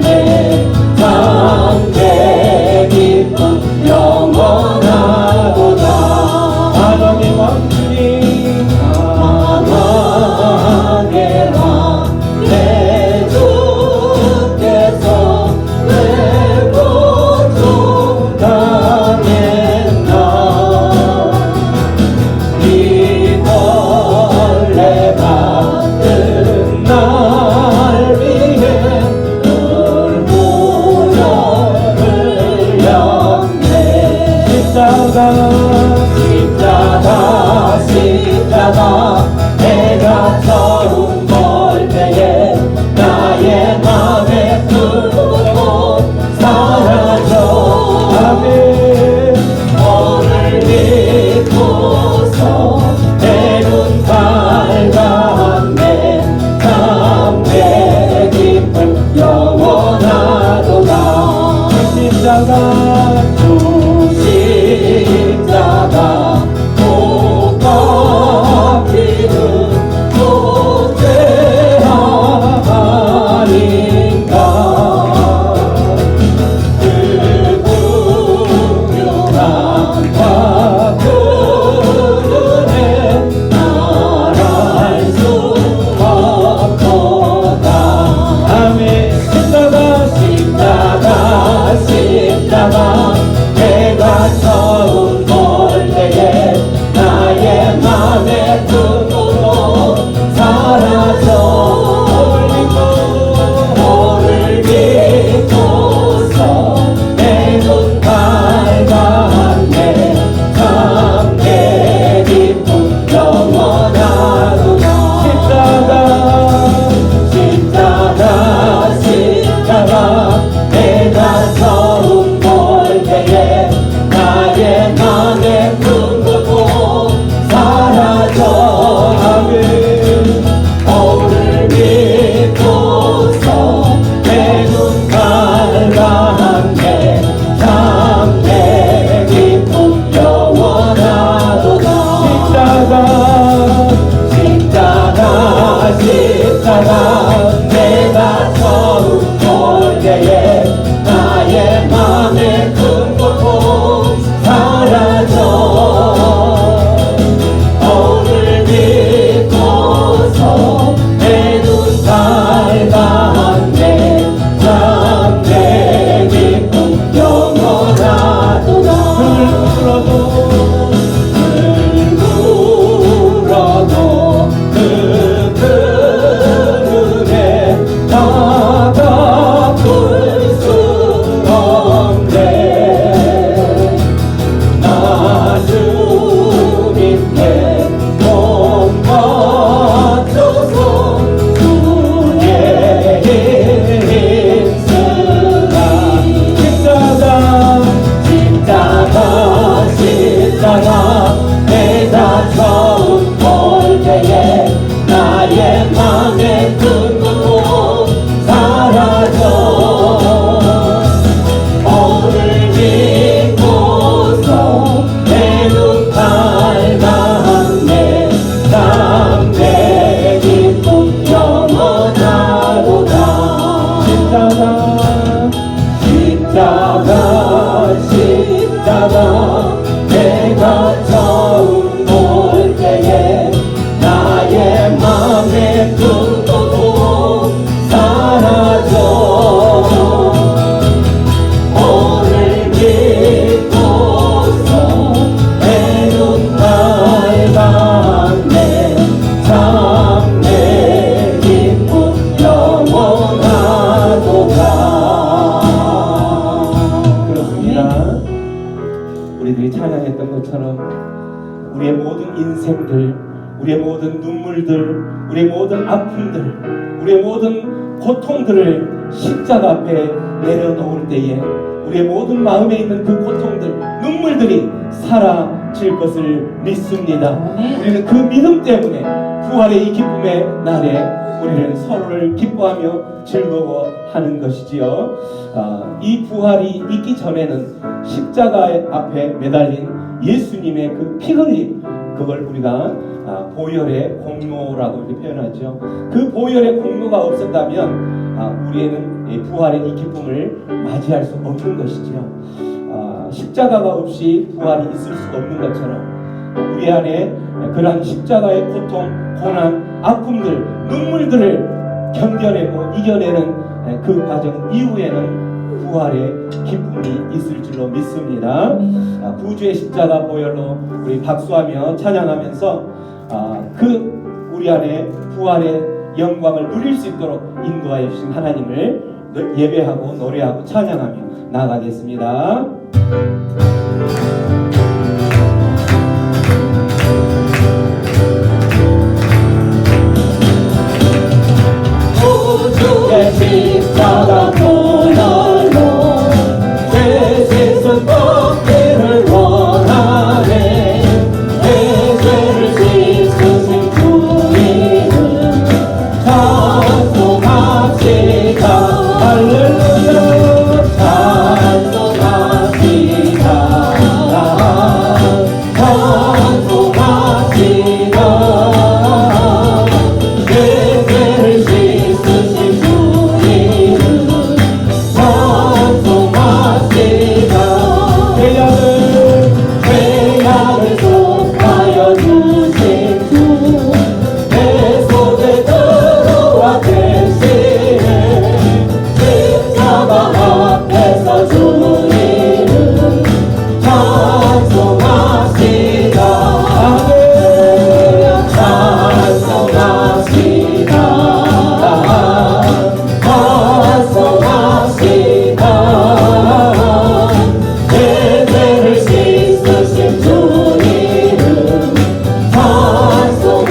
내 그렇습니다. 우리들이 찬양했던 것처럼 우리의 모든 인생들, 우리의 모든 눈물들, 우리의 모든 아픔들, 우리의 모든 고통들을 십자가 앞에 내려놓을 때에 우리의 모든 마음에 있는 그 고통들, 눈물들이 사라질 것을 믿습니다. 우리는 그 믿음 때문에 부활의 이 기쁨의 날에 우리는 서로를 기뻐하며 즐거워하는 것이지요. 이 부활이 있기 전에는 십자가 앞에 매달린 예수님의 그 피 흘림, 그걸 우리가 보혈의 공로라고 이렇게 표현하죠. 그 보혈의 공로가 없었다면 우리에는 이 부활의 이 기쁨을 맞이할 수 없는 것이죠. 십자가가 없이 부활이 있을 수 없는 것처럼 우리 안에 그러한 십자가의 고통, 고난, 아픔들, 눈물들을 견뎌내고 이겨내는 그 과정 이후에는 부활의 기쁨이 있을 줄로 믿습니다. 구주의 십자가 보혈로 우리 박수하며 찬양하면서 그 우리 안에 부활의 영광을 누릴 수 있도록 인도하여 주신 하나님을 예배하고 노래하고 찬양하며 나아가겠습니다. 구주의 십자가 보혈로 내 세상 벗기를 원하네. 내 죄를 씻으신 주 이름 찬송합시다. 할렐루야 찬송합시다. 찬송합시다. 내 죄를 씻으신 주 이름 찬송합시다. 죄악을 속하여 주신 주 내 손에 들어와 계시네. 십자가 앞에서 주 이름 찬송합시다. 할렐루야 찬송합시다. 찬송합시다. 내 죄를 씻으신 주 이름 찬송합시다.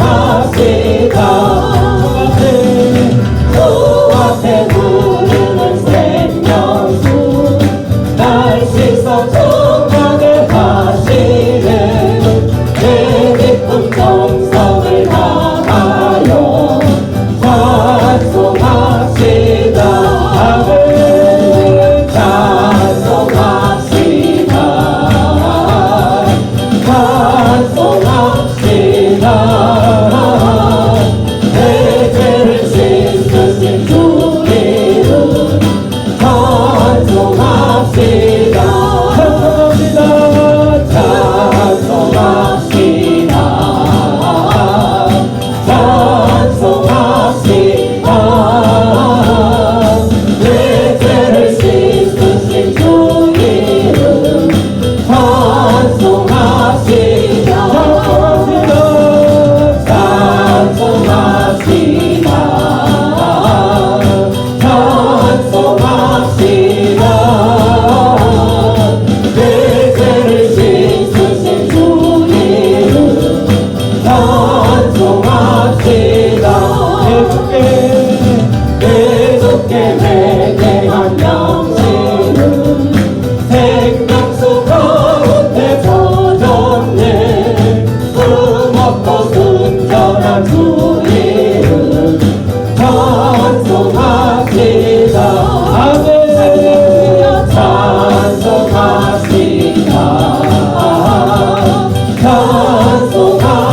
주 앞에 부르는 생명수 날 씻어 정하게 하시네. 내 기쁨 정성을 다하여 찬송합시다. 찬송합시다. 찬송합시다. 내 죄를 씻으신 주 이름 찬송합시다. 찬송합시다. 찬송합시다. 찬송합시다. 내 죄를 씻으신 주 이름 찬송합시다. 찬송합시다. 찬송합시다. 찬송합시다. 내 죄를 씻으신 주 이름 찬송합시다. 계속해 회개한 양심은 생명수 가운데 젖었네. 숨없고 순전한 주 이름 찬송합시다. 할렐루야 찬송합시다. 찬송합시다.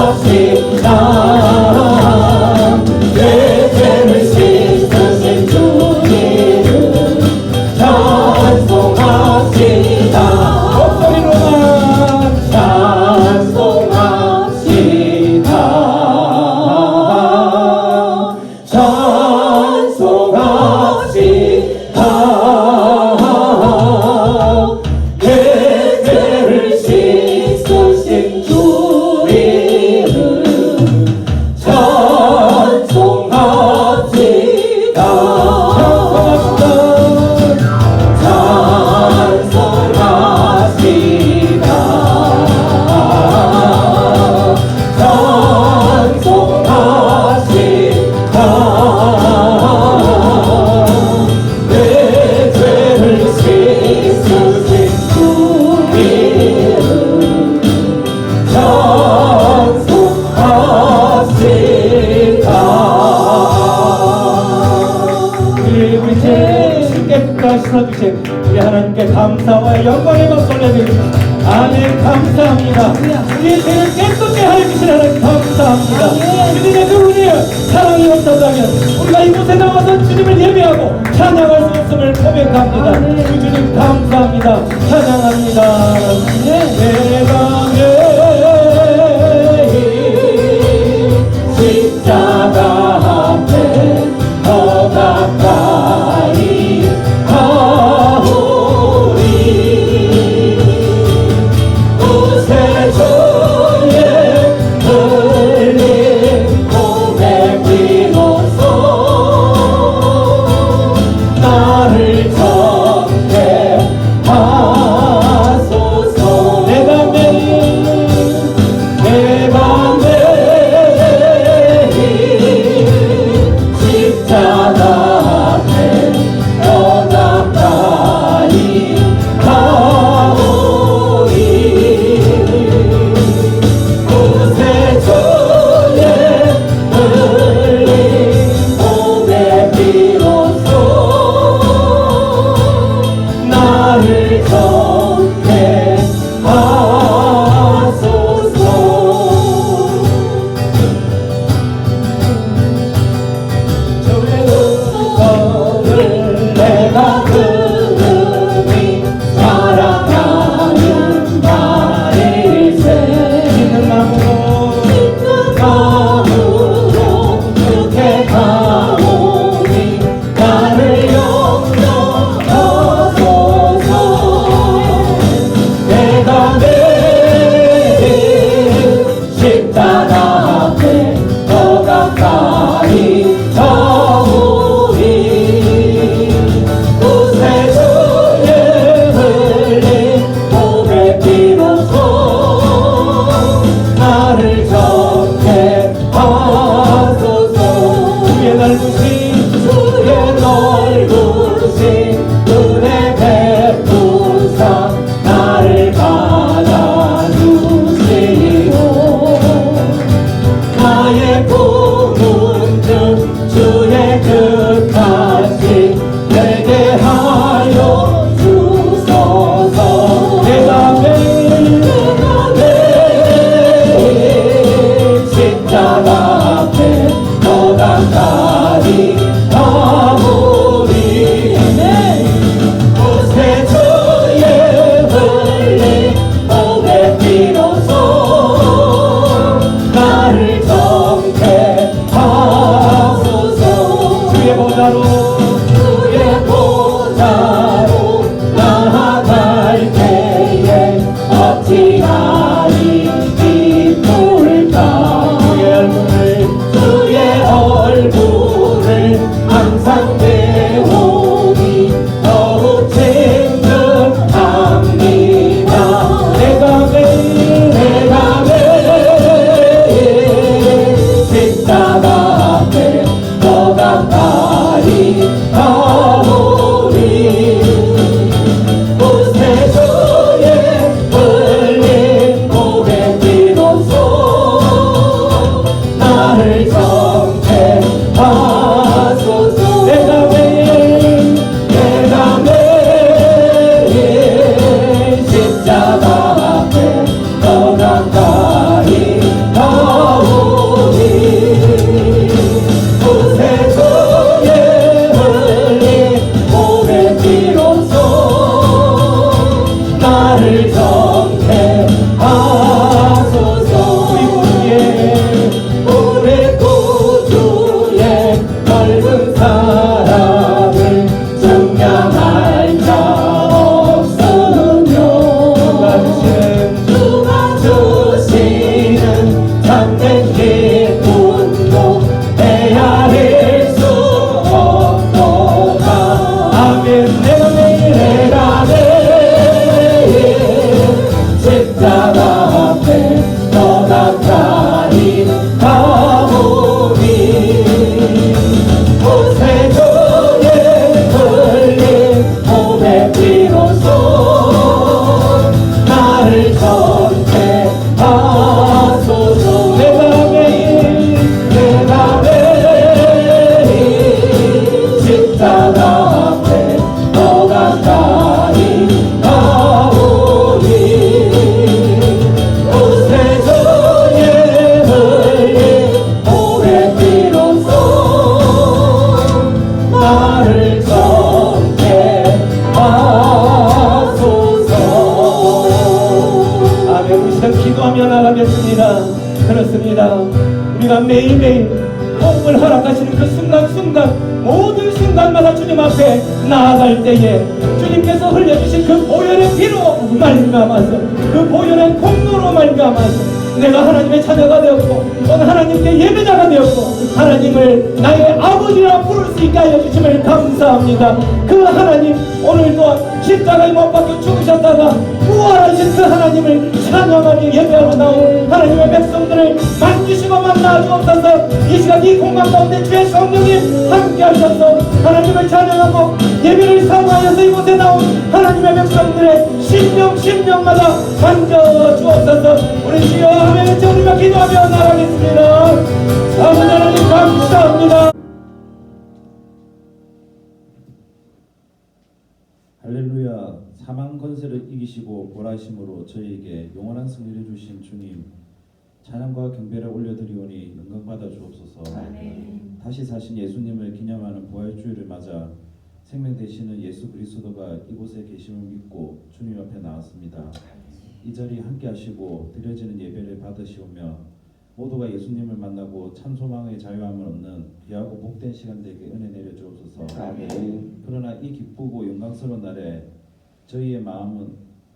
내 죄를 씻으신 주 이름 찬송합시다. 주신 신께 끝까지 주신 우리 하나님께 감사와 영광의 박수 올려드립니다. 아멘. 감사합니다. 우리의 죄를 깨끗게 하여 주신 하나님 감사합니다. 주님의 그 은혜 사랑이 없었다면 우리가 이곳에 나와서 주님을 예배하고 찬양할 수 없음을 고백합니다. 그 주님 감사합니다. 찬양합니다. 내가 매일 십자가 앞에 더 가까이 가오리. 구세주의 흘린 고백 비로소 나를 정죄하소서. 내가 매일 십자가 앞에 더 가까이 가오리. 구세주의 흘린 고백 비로소 나를 정죄하소서. 주의 은총을 내가 들으니 사랑하는 나일세. 믿는 마음으로 주께 가오니 나를 용서하소서. 내가 매일 십자가 앞에 더 가까이 가오리. 구세주의 흘린 고백 비로소 나를 정죄하소서. 주의 넓으신 은혜 베푸사 나를 받아주시고 나의 꿈은 주 주의 끝까지 되게 하여 주소서. 내가 매일 십자가 앞에 더 가까이 가오리. 구세주의 흘린 고백 비로소 나를 정죄하소서. 주의 보좌로 나아갈 때에 어찌하리 기쁠까. 주의 얼굴을 항상 배우니 더욱 친근합니다. 내가 매일 십자가 앞에 더 가까이 가오리. 구세주의 흘린 고백 비로소 나를 정죄하소서. 내가 매일 십자가 앞에 더 가까이 가오리. 구세주의 흘린 고백 비로소 나를 정죄하소서. 우리 구주의 넓은 사랑을 증명할 자 없으며 주가 주시는 참된 기쁨도 헤아릴 수 없도다. 아멘. 내가 매일 십자가 앞에 더 가까이 가오리. 구세주의 흘린 고백 비로소 나를 정죄하소서. 내가 매일 십자가 말씀하시는 그 순간순간 모든 순간마다 주님 앞에 나아갈 때에 주님께서 흘려주신 그 보혈의 피로 말미암아서 그 보혈의 공로로 말미암아서 내가 하나님의 자녀가 되었고 또는 하나님께 예배자가 되었고 하나님을 나의 아버지라 부를 수 있게 하여 주심을 감사합니다. 그 하나님 오늘 또한 십자가에 못 박혀 죽으셨다가 부활하신 그 하나님을 찬양하며 예배하러 나온 하나님의 백성들을 만지시고 만나 주옵소서. 이 시간 이 공간 가운데 주의 성령이 함께 하셔서 하나님을 찬양하고 예배를 사모하여서 이곳에 나온 하나님의 백성들의 심령마다 만져 주옵소서. 우리 주여 하며 외쳐드리며 기도하며 나가겠습니다. 아버지 하나님 감사합니다. 할렐루야. 사망 권세를 이기시고 보라심으로 저희에게 영원한 승리를 주신 주님, 찬양과 경배를 올려드리오니 영광받아 주옵소서. 아멘. 다시 사신 예수님을 기념하는 부활주일을 맞아 생명 되시는 예수 그리스도가 이곳에 계심을 믿고 주님 앞에 나왔습니다. 이 자리에 함께 하시고 드려지는 예배를 받으시오며 모두가 예수님을 만나고 참 소망의 자유함을 얻는 귀하고 복된 시간 되게 은혜 내려 주옵소서. 아멘. 그러나 이 기쁘고 영광스러운 날에 저희의 마음은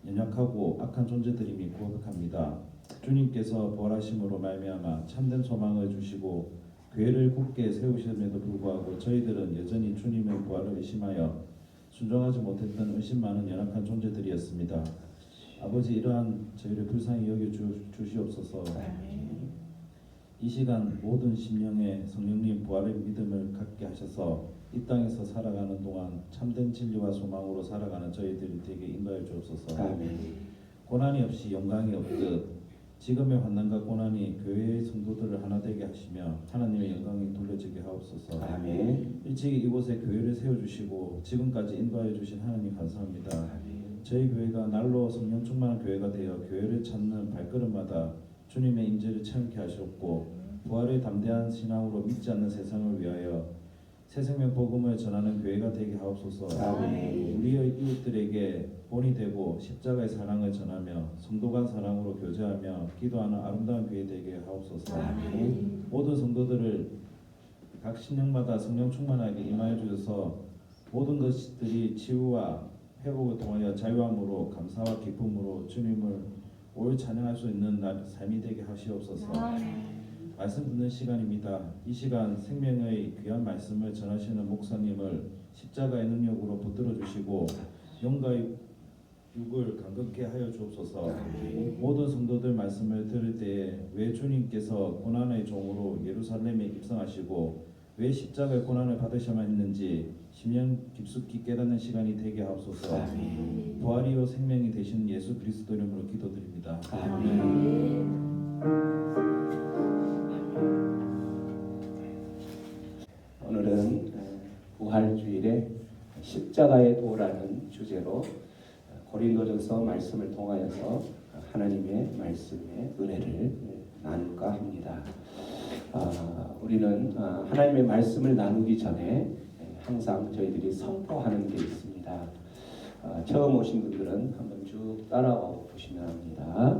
연약하고 악한 존재들임이 고백합니다. 주님께서 부활하심으로 말미암아 참된 소망을 주시고 교회를 굳게 세우심에도 불구하고 저희들은 여전히 주님의 부활을 의심하여 순종하지 못했던 의심 많은 연약한 존재들이었습니다. 아버지, 이러한 저희를 불쌍히 여겨 주시옵소서. 이 시간 모든 심령에 성령님 부활의 믿음을 갖게 하셔서 이 땅에서 살아가는 동안 참된 진리와 소망으로 살아가는 저희들이 되게 인도해 주옵소서. 아멘. 고난이 없이 영광이 없듯 지금의 환난과 고난이 교회의 성도들을 하나 되게 하시며 하나님의 영광이 돌려지게 하옵소서. 아멘. 일찍이 이곳에 교회를 세워주시고 지금까지 인도하여 주신 하나님 감사합니다. 아멘. 저희 교회가 날로 성령 충만한 교회가 되어 교회를 찾는 발걸음마다 주님의 임재를 체험케 하셨고 부활의 담대한 신앙으로 믿지 않는 세상을 위하여 새 생명 복음을 전하는 교회가 되게 하옵소서. 아멘. 우리의 이웃들에게 본이 되고 십자가의 사랑을 전하며 성도 간 사랑으로 교제하며 기도하는 아름다운 교회 되게 하옵소서. 아멘. 모든 성도들을 각 신령마다 성령 충만하게 임하여 주셔서 모든 것들이 치유와 회복을 통하여 자유함으로 감사와 기쁨으로 주님을 올 찬양할 수 있는 삶이 되게 하시옵소서. 말씀 듣는 시간입니다. 이 시간 생명의 귀한 말씀을 전하시는 목사님을 십자가의 능력으로 붙들어 주시고 영과 육을 감격케 하여 주옵소서. 모든 성도들 말씀을 들을 때에 왜 주님께서 고난의 종으로 예루살렘에 입성하시고 왜 십자가의 고난을 받으셔야만 했는지 심령 깊숙이 깨닫는 시간이 되게 하옵소서. 아멘. 부활이요 생명이 되신 예수 그리스도 이름으로 기도드립니다. 아멘. 오늘은 부활주일에 십자가의 도라는 주제로 고린도전서 말씀을 통하여서 하나님의 말씀의 은혜를 나눌까 합니다. 우리는 하나님의 말씀을 나누기 전에 항상 저희들이 선포하는 게 있습니다. 처음 오신 분들은 한번 쭉 따라와 보시면 합니다.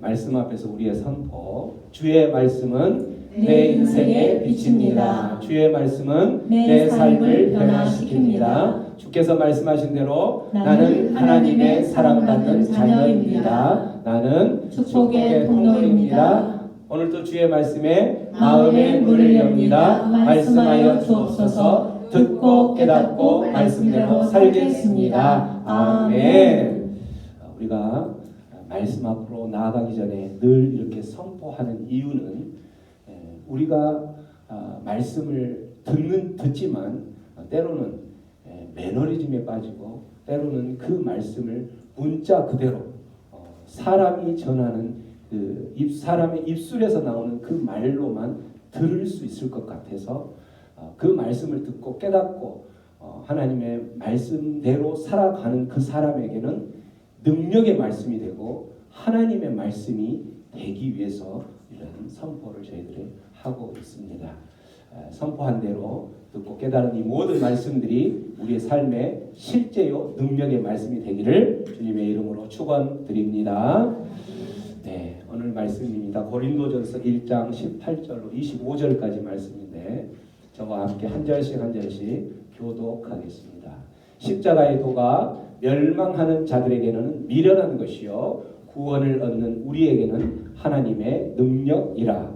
말씀 앞에서 우리의 선포. 주의 말씀은 내 인생의 빛입니다. 주의 말씀은 내 삶을 변화시킵니다. 주께서 말씀하신 대로 나는 하나님의 사랑받는 자녀입니다. 나는 축복의 통로입니다. 오늘도 주의 말씀에 마음의 문을 엽니다. 말씀하여 주옵소서. 듣고 깨닫고 말씀대로 살겠습니다. 아멘. 우리가 말씀 앞으로 나아가기 전에 늘 이렇게 선포하는 이유는 우리가 말씀을 듣지만 때로는 매너리즘에 빠지고 때로는 그 말씀을 문자 그대로 사람이 전하는 사람의 입술에서 나오는 그 말로만 들을 수 있을 것 같아서 그 말씀을 듣고 깨닫고 하나님의 말씀대로 살아가는 그 사람에게는 능력의 말씀이 되고 하나님의 말씀이 되기 위해서 이런 선포를 저희들이 하고 있습니다. 선포한 대로 듣고 깨달은 이 모든 말씀들이 우리의 삶에 실제요 능력의 말씀이 되기를 주님의 이름으로 축원드립니다. 네, 오늘 말씀입니다. 고린도전서 1장 18절로 25절까지 말씀인데 저와 함께 한 절씩 한 절씩 교독하겠습니다. 십자가의 도가 멸망하는 자들에게는 미련한 것이요 구원을 얻는 우리에게는 하나님의 능력이라.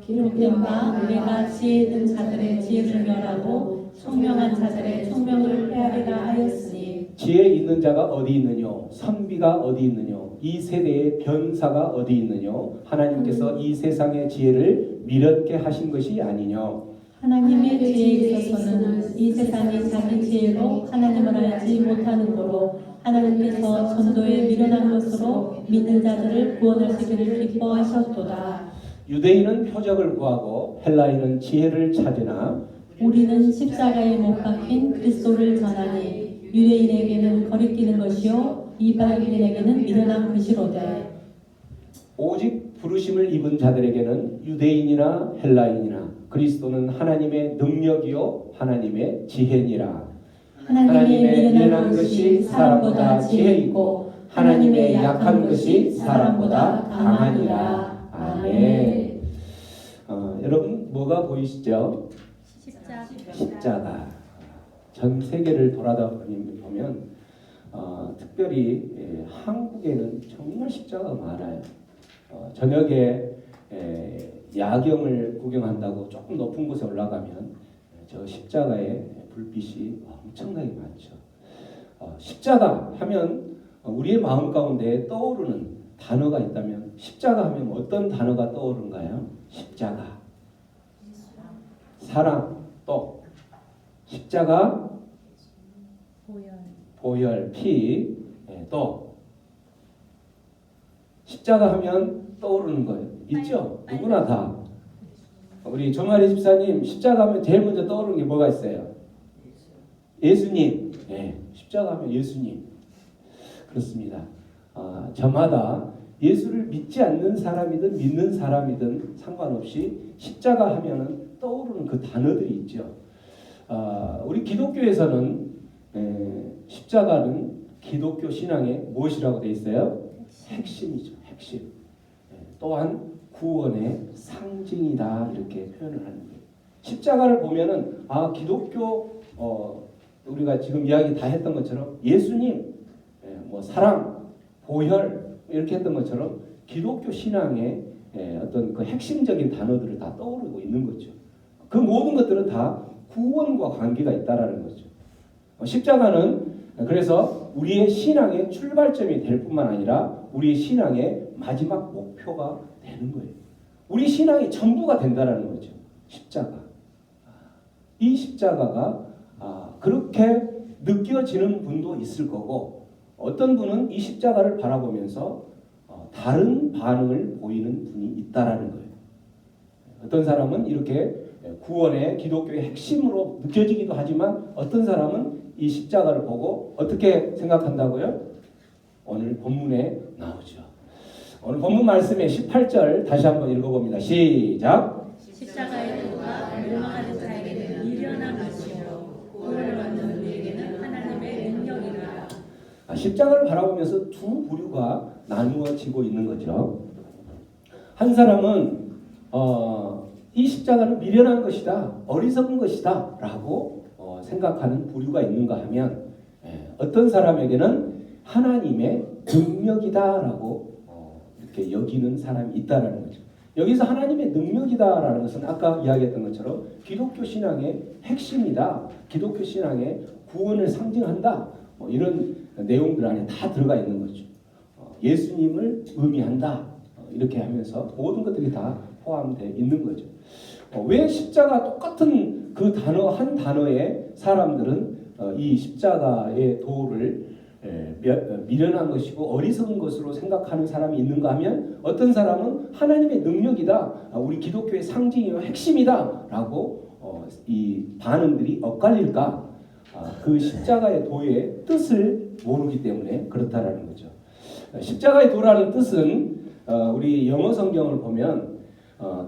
기록된 바 우리가 지혜 있는 자들의 지혜를 멸하고 총명한 자들의 총명을 헤아리라 하였으니 지혜 있는 자가 어디 있느뇨? 선비가 어디 있느뇨? 이 세대의 변사가 어디 있느뇨? 하나님께서 이 세상의 지혜를 미련케 하신 것이 아니뇨? 하나님의 지혜에 있어서는 이 세상이 자기 지혜로 하나님을 알지 못하는 거로 하나님께서 전도에 미련한 것으로 믿는 자들을 구원하시기를 기뻐하셨도다. 유대인은 표적을 구하고 헬라인은 지혜를 찾으나 우리는 십자가에 못 박힌 그리스도를 전하니 유대인에게는 거리끼는 것이요 이방인에게는 미련한 것이로되 오직 부르심을 입은 자들에게는 유대인이나 헬라인이나 그리스도는 하나님의 능력이요 하나님의 지혜니라. 하나님의 미련한 것이 사람보다 지혜 있고 하나님의 약한 것이 사람보다 강하니라. 아멘. 여러분 뭐가 보이시죠? 십자가. 전 세계를 돌아다 보면 특별히 한국에는 정말 십자가가 많아요. 저녁에 야경을 구경한다고 조금 높은 곳에 올라가면 저 십자가의 불빛이 엄청나게 많죠. 십자가 하면 우리의 마음 가운데 떠오르는 단어가 있다면 십자가 하면 어떤 단어가 떠오르는가요? 십자가, 사랑, 또 십자가, 보혈, 피, 또 십자가 하면 떠오르는 거예요. 있죠? 누구나 다. 우리 정아리 집사님 십자가 하면 제일 먼저 떠오르는 게 뭐가 있어요? 예수님. 십자가 하면 예수님. 그렇습니다. 저마다 예수를 믿지 않는 사람이든 믿는 사람이든 상관없이 십자가 하면은 떠오르는 그 단어들이 있죠. 우리 기독교에서는 십자가는 기독교 신앙의 무엇이라고 되어 있어요? 핵심이죠. 핵심. 또한 구원의 상징이다 이렇게 표현을 하는 거예요. 십자가를 보면은 기독교 우리가 지금 이야기 다 했던 것처럼 예수님, 뭐 사랑, 보혈 이렇게 했던 것처럼 기독교 신앙의 어떤 그 핵심적인 단어들을 다 떠오르고 있는 거죠. 그 모든 것들은 다 구원과 관계가 있다라는 거죠. 십자가는 그래서 우리의 신앙의 출발점이 될 뿐만 아니라 우리의 신앙의 마지막 목표가 되는 거예요. 우리 신앙의 전부가 된다라는 거죠. 십자가. 이 십자가가 그렇게 느껴지는 분도 있을 거고 어떤 분은 이 십자가를 바라보면서 다른 반응을 보이는 분이 있다라는 거예요. 어떤 사람은 이렇게 구원의 기독교의 핵심으로 느껴지기도 하지만 어떤 사람은 이 십자가를 보고 어떻게 생각한다고요? 오늘 본문에 나오죠. 오늘 본문 말씀의 18절 다시 한번 읽어봅니다. 시작. 십자가의 도가 멸망하는 자에게는 미련한 것이요 구원을 얻는 우리에게는 하나님의 능력이라. 십자가를 바라보면서 두 부류가 나누어지고 있는 거죠. 한 사람은 이 십자가는 미련한 것이다, 어리석은 것이다 라고 생각하는 부류가 있는가 하면 어떤 사람에게는 하나님의 능력이다 라고 이렇게 여기는 사람이 있다라는 거죠. 여기서 하나님의 능력이다라는 것은 아까 이야기했던 것처럼 기독교 신앙의 핵심이다, 기독교 신앙의 구원을 상징한다, 이런 내용들 안에 다 들어가 있는 거죠. 예수님을 의미한다 이렇게 하면서 모든 것들이 다 포함되어 있는 거죠. 왜 십자가 똑같은 그 단어 한 단어에 사람들은 이 십자가의 도를 미련한 것이고 어리석은 것으로 생각하는 사람이 있는가 하면 어떤 사람은 하나님의 능력이다, 우리 기독교의 상징이요 핵심이다 라고 이 반응들이 엇갈릴까? 그 십자가의 도의 뜻을 모르기 때문에 그렇다라는 거죠. 십자가의 도라는 뜻은 우리 영어 성경을 보면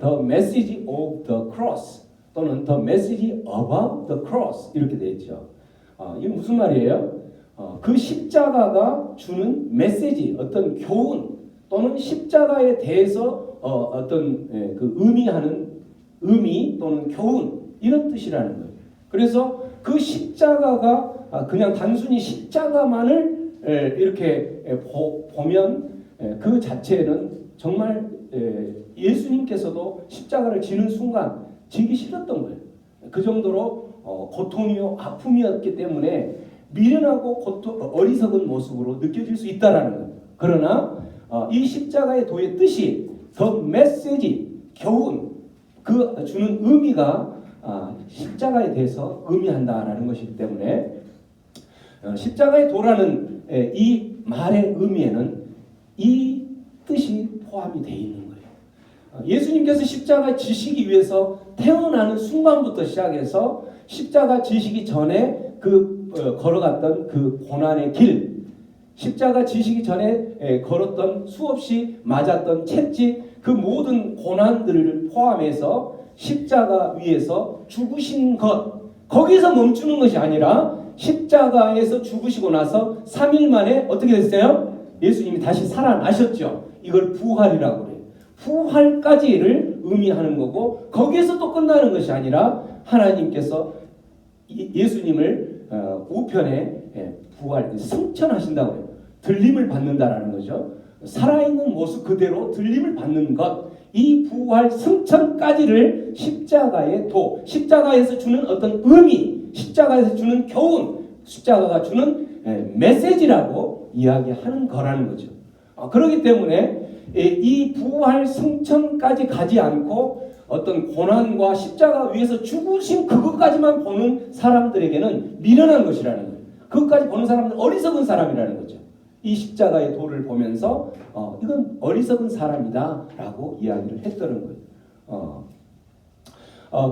The message of the cross 또는 The message about the cross 이렇게 되어 있죠. 이게 무슨 말이에요? 그 십자가가 주는 메시지, 어떤 교훈, 또는 십자가에 대해서 어떤 그 의미하는 의미 또는 교훈 이런 뜻이라는 거예요. 그래서 그 십자가가 그냥 단순히 십자가만을 이렇게 보면 그 자체는 정말 예수님께서도 십자가를 지는 순간 지기 싫었던 거예요. 그 정도로 고통이요 아픔이었기 때문에 미련하고 어리석은 모습으로 느껴질 수 있다라는 거예요. 그러나 이 십자가의 도의 뜻이 더 메시지 교훈 그 주는 의미가 십자가에 대해서 의미한다라는 것이기 때문에 십자가의 도라는 이 말의 의미에는 이 뜻이 포함이 되어 있는 거예요. 예수님께서 십자가 지시기 위해서 태어나는 순간부터 시작해서 십자가 지시기 전에 걸어갔던 그 고난의 길, 십자가 지시기 전에 걸었던 수없이 맞았던 채찍 그 모든 고난들을 포함해서 십자가 위에서 죽으신 것 거기서 멈추는 것이 아니라 십자가에서 죽으시고 나서 3일 만에 어떻게 됐어요? 예수님이 다시 살아나셨죠. 이걸 부활이라고 그래요. 부활까지를 의미하는 거고 거기에서 또 끝나는 것이 아니라 하나님께서 예수님을 우편에 부활 승천하신다고 해요. 들림을 받는다라는 거죠. 살아있는 모습 그대로 들림을 받는 것, 이 부활 승천까지를 십자가의 도, 십자가에서 주는 어떤 의미, 십자가에서 주는 교훈, 십자가가 주는 메시지라고 이야기하는 거라는 거죠. 그렇기 때문에 이 부활 승천까지 가지 않고 어떤 고난과 십자가 위에서 죽으신 그것까지만 보는 사람들에게는 미련한 것이라는 거예요. 그것까지 보는 사람은 어리석은 사람이라는 거죠. 이 십자가의 도를 보면서 이건 어리석은 사람이다라고 이야기를 했다는 거예요.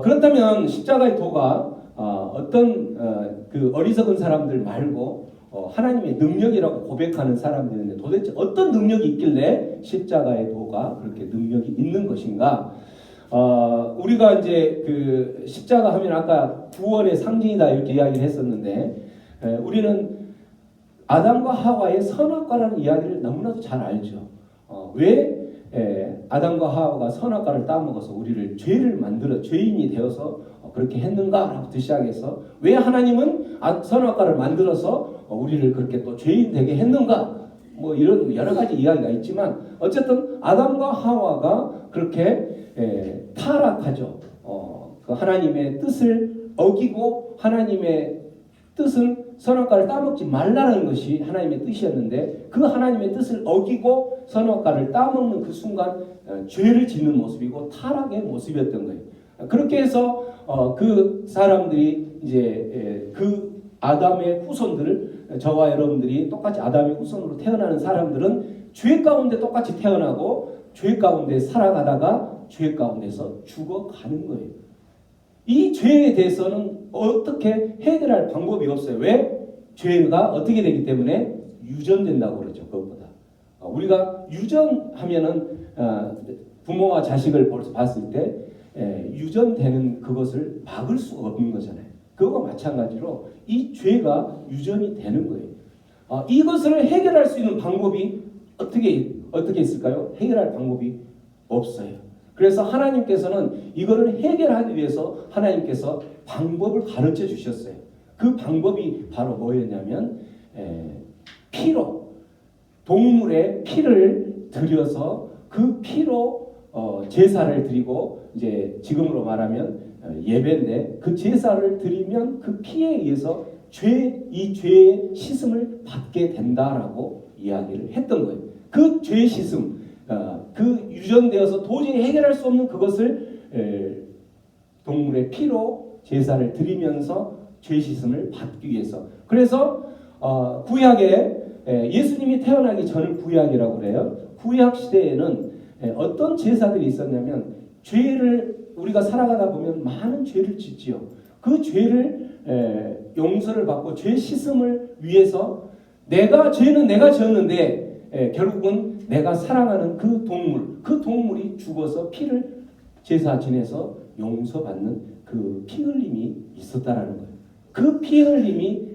그렇다면 십자가의 도가 어떤 그 어리석은 사람들 말고 하나님의 능력이라고 고백하는 사람들인데 도대체 어떤 능력이 있길래 십자가의 도가 그렇게 능력이 있는 것인가? 우리가 이제 그 십자가 하면 아까 구원의 상징이다 이렇게 이야기를 했었는데 우리는 아담과 하와의 선악과라는 이야기를 너무나도 잘 알죠. 왜 아담과 하와가 선악과를 따먹어서 우리를 죄인이 되어서 그렇게 했는가라부터 시작해서 왜 하나님은 선악과를 만들어서 우리를 그렇게 또 죄인 되게 했는가? 뭐 이런 여러 가지 이야기가 있지만 어쨌든 아담과 하와가 그렇게 타락하죠. 그 하나님의 뜻을 어기고 하나님의 뜻을 선악과를 따먹지 말라는 것이 하나님의 뜻이었는데 그 하나님의 뜻을 어기고 선악과를 따먹는 그 순간 죄를 짓는 모습이고 타락의 모습이었던 거예요. 그렇게 해서 그 사람들이 이제 그 아담의 후손들 저와 여러분들이 똑같이 아담의 후손으로 태어나는 사람들은 죄 가운데 똑같이 태어나고 죄 가운데 살아가다가 죄 가운데서 죽어가는 거예요. 이 죄에 대해서는 어떻게 해결할 방법이 없어요. 왜? 죄가 어떻게 되기 때문에 유전된다고 그러죠. 그것보다 우리가 유전하면은 부모와 자식을 봤을 때 유전되는 그것을 막을 수 없는 거잖아요. 그거와 마찬가지로 이 죄가 유전이 되는 거예요. 이것을 해결할 수 있는 방법이 어떻게 있을까요? 해결할 방법이 없어요. 그래서 하나님께서는 이거를 해결하기 위해서 하나님께서 방법을 가르쳐 주셨어요. 그 방법이 바로 뭐였냐면 피로 동물의 피를 들여서 그 피로 제사를 드리고 이제 지금으로 말하면 예배인데 그 제사를 드리면 그 피에 의해서 이 죄의 씻음을 받게 된다라고 이야기를 했던 거예요. 그 죄 씻음 그 유전되어서 도저히 해결할 수 없는 그것을 동물의 피로 제사를 드리면서 죄 씻음을 받기 위해서 그래서 구약에 예수님이 태어나기 전을 구약이라고 그래요. 구약 시대에는 어떤 제사들이 있었냐면 죄를 우리가 살아가다 보면 많은 죄를 짓지요. 그 죄를 용서를 받고 죄 씻음을 위해서 죄는 내가 지었는데 결국은 내가 사랑하는 그 동물이 죽어서 피를 제사 지내서 용서받는 그 피 흘림이 있었다라는 거예요. 그 피 흘림이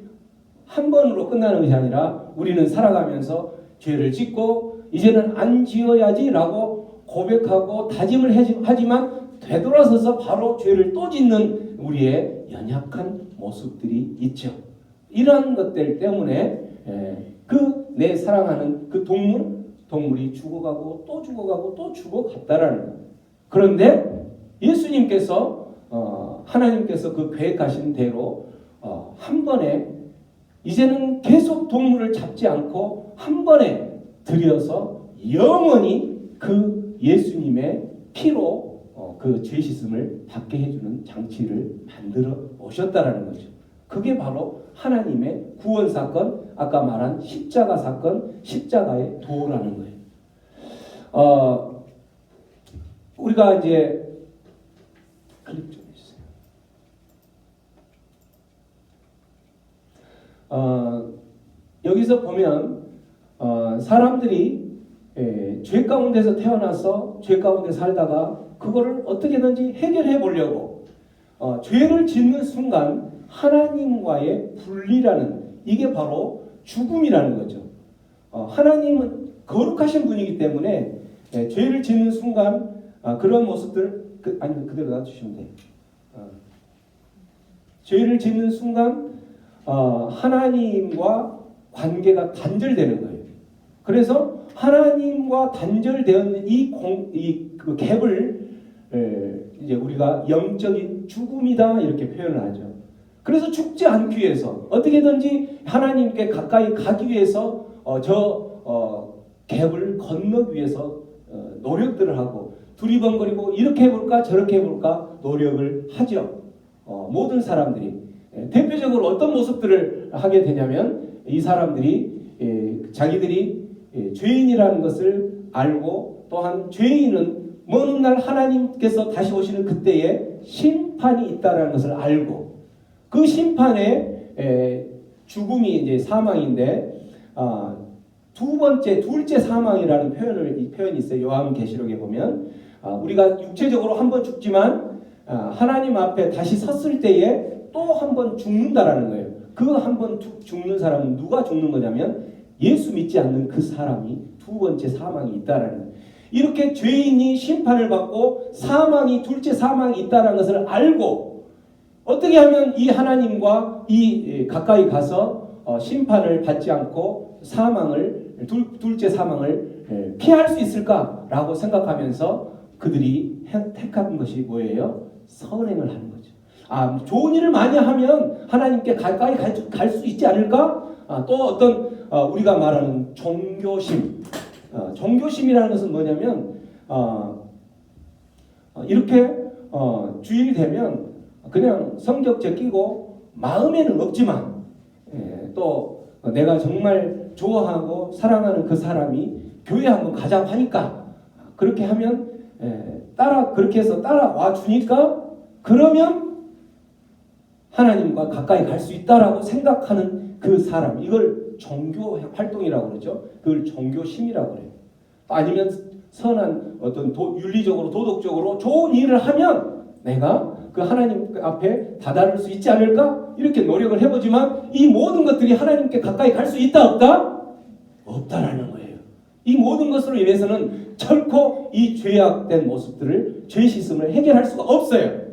한 번으로 끝나는 것이 아니라 우리는 살아가면서 죄를 짓고 이제는 안 지어야지라고 고백하고 다짐을 하지만 되돌아서서 바로 죄를 또 짓는 우리의 연약한 모습들이 있죠. 이러한 것들 때문에 그 내 사랑하는 그 동물이 죽어가고 또 죽어가고 또 죽어갔다라는 거예요. 그런데 예수님께서 하나님께서 그 계획하신 대로 한 번에 이제는 계속 동물을 잡지 않고 한 번에 들여서 영원히 그 예수님의 피로 그 죄 씻음을 받게 해주는 장치를 만들어 오셨다라는 거죠. 그게 바로 하나님의 구원 사건, 아까 말한 십자가 사건, 십자가의 도라는 거예요. 우리가 이제 클릭 좀 해주세요. 여기서 보면 사람들이 죄 가운데서 태어나서 죄 가운데 살다가 그거를 어떻게든지 해결해 보려고 죄를 짓는 순간 하나님과의 분리라는, 이게 바로 죽음이라는 거죠. 하나님은 거룩하신 분이기 때문에 죄를 짓는 순간 그런 모습들 아니면 그대로 놔두시면 돼요. 죄를 짓는 순간 하나님과 관계가 단절되는 거예요. 그래서 하나님과 단절되었는 그 갭을 이제 우리가 영적인 죽음이다 이렇게 표현을 하죠. 그래서 죽지 않기 위해서 어떻게든지 하나님께 가까이 가기 위해서 갭을 건너기 위해서 노력들을 하고 두리번거리고 이렇게 해볼까 저렇게 해볼까 노력을 하죠. 모든 사람들이 대표적으로 어떤 모습들을 하게 되냐면 이 사람들이 자기들이 죄인이라는 것을 알고 또한 죄인은 먼 날 하나님께서 다시 오시는 그때에 심판이 있다는 것을 알고 그 심판의 죽음이 이제 사망인데 둘째 사망이라는 표현이 있어요. 요한계시록에 보면 우리가 육체적으로 한 번 죽지만 하나님 앞에 다시 섰을 때에 또 한 번 죽는다라는 거예요. 그 한 번 죽는 사람은 누가 죽는 거냐면 예수 믿지 않는 그 사람이 두 번째 사망이 있다라는 거예요. 이렇게 죄인이 심판을 받고 사망이 둘째 사망이 있다라는 것을 알고 어떻게 하면 이 하나님과 가까이 가서 심판을 받지 않고 둘째 사망을 피할 수 있을까라고 생각하면서 그들이 택한 것이 뭐예요? 선행을 하는 거죠. 좋은 일을 많이 하면 하나님께 가까이 갈 수 있지 않을까? 또 어떤 우리가 말하는 종교심. 종교심이라는 것은 뭐냐면 이렇게 주일이 되면 그냥 성경 제끼고 마음에는 없지만 또 내가 정말 좋아하고 사랑하는 그 사람이 교회 한번 가자고 하니까 그렇게 하면 그렇게 해서 따라와 주니까 그러면 하나님과 가까이 갈 수 있다라고 생각하는 그 사람, 이걸 종교 활동이라고 그러죠. 그걸 종교심이라고 그래요. 아니면 선한 어떤 윤리적으로 도덕적으로 좋은 일을 하면 내가 그 하나님 앞에 다다를 수 있지 않을까? 이렇게 노력을 해보지만 이 모든 것들이 하나님께 가까이 갈 수 있다 없다? 없다라는 거예요. 이 모든 것으로 인해서는 결코 이 죄악된 모습들을 죄 씻음을 해결할 수가 없어요.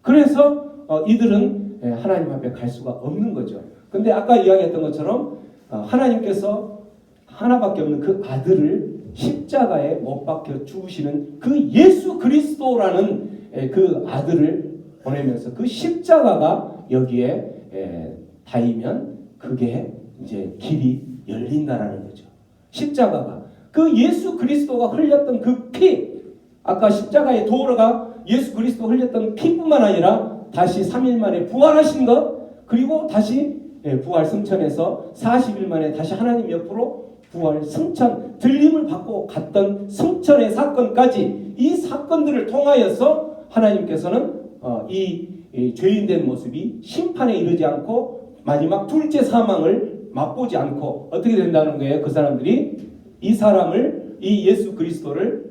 그래서 이들은 하나님 앞에 갈 수가 없는 거죠. 근데 아까 이야기했던 것처럼 하나님께서 하나밖에 없는 그 아들을 십자가에 못 박혀 죽으시는 그 예수 그리스도라는 그 아들을 보내면서 그 십자가가 여기에 닿으면 그게 이제 길이 열린다라는 거죠. 십자가가 그 예수 그리스도가 흘렸던 그 피, 아까 십자가의 도로가 예수 그리스도 흘렸던 피뿐만 아니라 다시 3일 만에 부활하신 것, 그리고 다시 부활 승천에서 40일 만에 다시 하나님 옆으로 부활 승천, 들림을 받고 갔던 승천의 사건까지, 이 사건들을 통하여서 하나님께서는 이 죄인된 모습이 심판에 이르지 않고 마지막 둘째 사망을 맛보지 않고 어떻게 된다는 거예요? 그 사람들이 이 사람을, 이 예수 그리스도를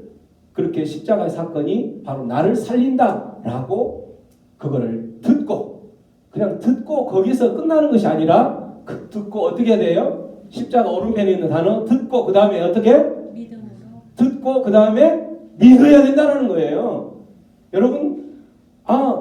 그렇게 십자가의 사건이 바로 나를 살린다라고 그거를 듣고, 그냥 듣고 거기서 끝나는 것이 아니라 듣고 어떻게 해야 돼요? 십자가 오른편에 있는 단어 듣고 그 다음에 어떻게? 듣고 그 다음에 믿어야 된다는 거예요. 여러분,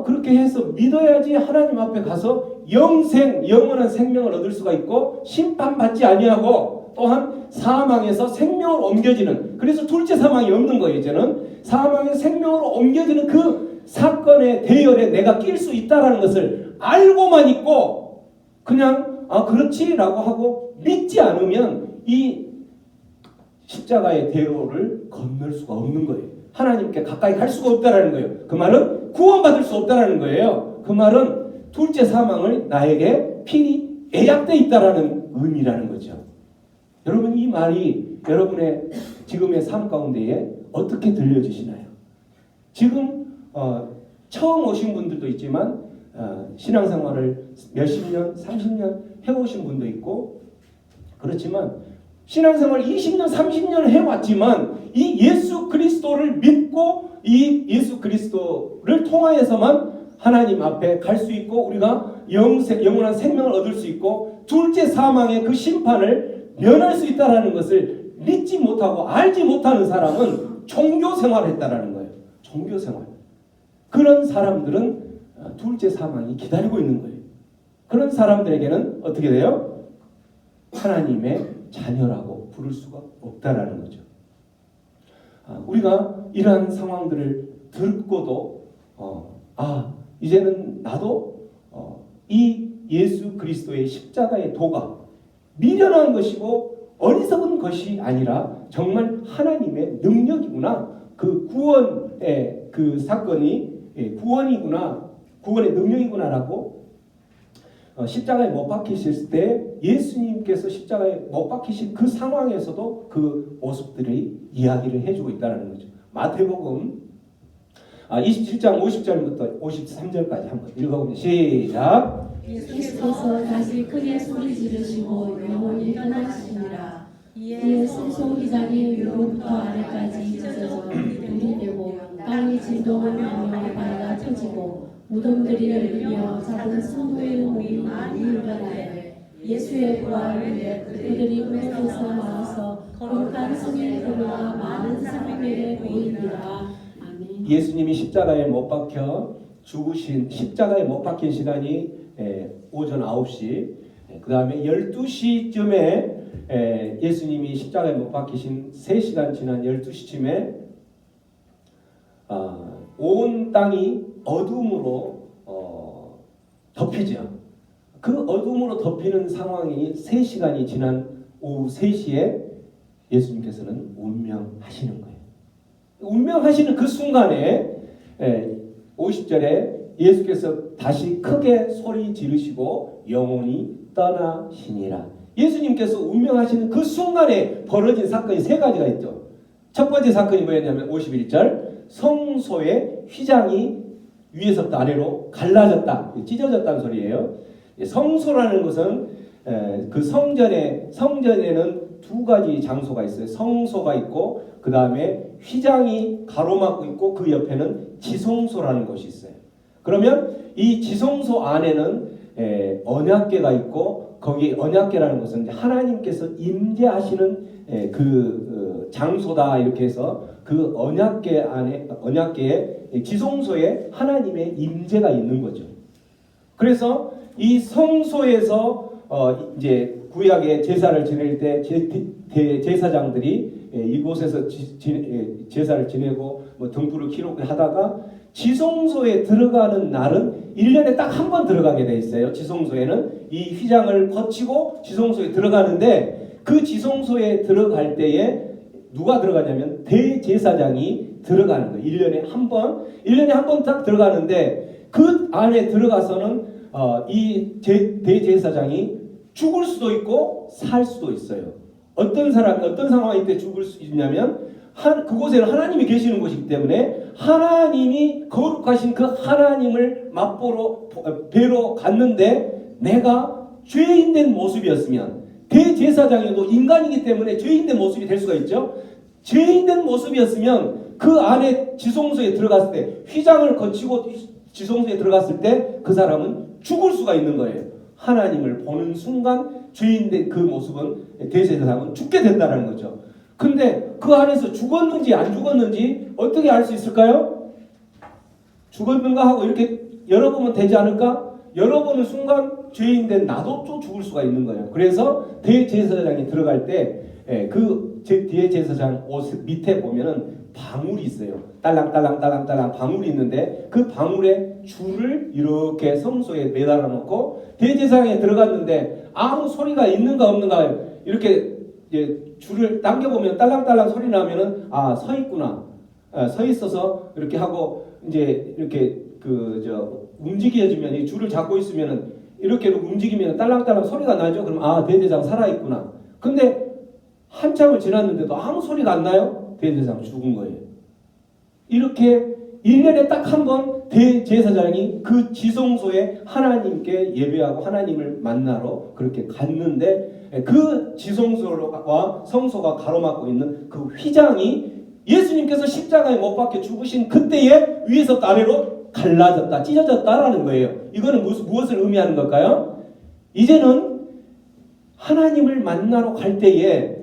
그렇게 해서 믿어야지 하나님 앞에 가서 영원한 생명을 얻을 수가 있고 심판받지 아니하고 또한 사망에서 생명으로 옮겨지는, 그래서 둘째 사망이 없는 거예요. 이제는 사망에서 생명으로 옮겨지는 그 사건의 대열에 내가 낄 수 있다는 것을 알고만 있고 그냥 그렇지라고 하고 믿지 않으면 이 십자가의 대로를 건널 수가 없는 거예요. 하나님께 가까이 갈 수가 없다라는 거예요. 그 말은 구원받을 수 없다라는 거예요. 그 말은 둘째 사망을 나에게 필히 애약돼 있다라는 의미라는 거죠. 여러분, 이 말이 여러분의 지금의 삶 가운데에 어떻게 들려지시나요? 지금 처음 오신 분들도 있지만 신앙생활을 몇십 년, 30년 해오신 분도 있고 그렇지만 신앙생활 20년, 30년 해왔지만 이 예수 그리스도를 믿고 이 예수 그리스도를 통하여서만 하나님 앞에 갈 수 있고 우리가 영원한 생명을 얻을 수 있고 둘째 사망의 그 심판을 면할 수 있다는 것을 믿지 못하고 알지 못하는 사람은 종교 생활을 했다라는 거예요. 종교 생활. 그런 사람들은 둘째 사망이 기다리고 있는 거예요. 그런 사람들에게는 어떻게 돼요? 하나님의 자녀라고 부를 수가 없다라는 거죠. 우리가 이러한 상황들을 듣고도 이제는 나도 이 예수 그리스도의 십자가의 도가 미련한 것이고 어리석은 것이 아니라 정말 하나님의 능력이구나. 그 구원의 그 사건이 구원이구나. 구원의 능력이구나라고 십자가에 못 박히실 때 예수님께서 십자가에 못 박히신 그 상황에서도 그 모습들이 이야기를 해주고 있다는 거죠. 마태복음 27장 50절부터 53절까지 한번 읽어보면 시작. 예수께서 다시 크게 소리 지르시고 영혼이 떠나시니라. 이에 승소기장이 위로부터 아래까지 찢어져 불이 되고 땅이 진동하며 바위가 터지고 무덤들이 열리며 작은 성도의 몸이 많이 일어나되 예수의 부활을 위해 그들이 흩어져서 나와서 거룩한 성에 들어가 많은 사람에게 보이니라. 아멘. 예수님이 십자가에 못 박혀 죽으신 십자가에 못 박힌 시간이 오전 9시, 그 다음에 12시쯤에 예수님이 십자가에 못 박히신 3시간 지난 12시쯤에 온 땅이 어둠으로 덮이죠. 그 어둠으로 덮이는 상황이 3시간이 지난 오후 3시에 예수님께서는 운명하시는 거예요. 운명하시는 그 순간에 50절에 예수께서 다시 크게 소리 지르시고 영혼이 떠나시니라. 예수님께서 운명하시는 그 순간에 벌어진 사건이 3가지가 있죠. 첫 번째 사건이 뭐였냐면 51절 성소의 휘장이 위에서부터 아래로 갈라졌다, 찢어졌다는 소리예요. 성소라는 것은 그 성전에는 2가지 장소가 있어요. 성소가 있고 그 다음에 휘장이 가로막고 있고 그 옆에는 지성소라는 것이 있어요. 그러면 이 지성소 안에는 언약궤가 있고 거기 언약궤라는 것은 하나님께서 임재하시는 그 장소다 이렇게 해서 그 언약궤 안에 언약궤의 지성소에 하나님의 임재가 있는 거죠. 그래서 이 성소에서 이제 구약의 제사를 지낼 때 제사장들이 이곳에서 제사를 지내고 뭐 등불을 켜놓고 하다가 지성소에 들어가는 날은 1년에 딱 한 번 들어가게 돼 있어요. 지성소에는 이 휘장을 거치고 지성소에 들어가는데 그 지성소에 들어갈 때에 누가 들어가냐면 대제사장이 들어가는 거예요. 1년에 한 번 딱 들어가는데 그 안에 들어가서는 이 대제사장이 죽을 수도 있고 살 수도 있어요. 어떤 상황일 때 죽을 수 있냐면 그곳에는 하나님이 계시는 곳이기 때문에 하나님이 거룩하신 그 하나님을 맛보러 뵈러 갔는데 내가 죄인된 모습이었으면 대제사장이도 인간이기 때문에 죄인된 모습이 될 수가 있죠. 죄인된 모습이었으면 그 안에 지성소에 들어갔을 때 휘장을 거치고 지성소에 들어갔을 때 그 사람은 죽을 수가 있는 거예요. 하나님을 보는 순간 죄인된 그 모습은 대제사장은 죽게 된다는 거죠. 근데 그 안에서 죽었는지 안 죽었는지 어떻게 알 수 있을까요? 죽었는가 하고 이렇게 열어보면 되지 않을까? 열어보는 순간 죄인 된 나도 또 죽을 수가 있는 거예요. 그래서 대제사장이 들어갈 때 그 대제사장 옷 밑에 보면은 방울이 있어요. 딸랑딸랑 방울이 있는데 그 방울에 줄을 이렇게 성소에 매달아 놓고 대제사장에 들어갔는데 아무 소리가 있는가 없는가 이렇게 줄을 당겨보면 딸랑딸랑 소리 나면은 서 있구나. 서 있어서 이렇게 하고 이제 이렇게 움직여 주면 이 줄을 잡고 있으면은 이렇게 움직이면 딸랑딸랑 소리가 나죠. 그럼 대제사장 살아 있구나. 근데 한참을 지났는데도 아무 소리가 안 나요. 대제사장 죽은 거예요. 이렇게 1년에 딱 한 번 대제사장이 그 지성소에 하나님께 예배하고 하나님을 만나러 그렇게 갔는데 그 지성소와 성소가 가로막고 있는 그 휘장이 예수님께서 십자가에 못 박혀 죽으신 그때에 위에서 아래로 갈라졌다, 찢어졌다라는 거예요. 이거는 무엇을 의미하는 걸까요? 이제는 하나님을 만나러 갈 때에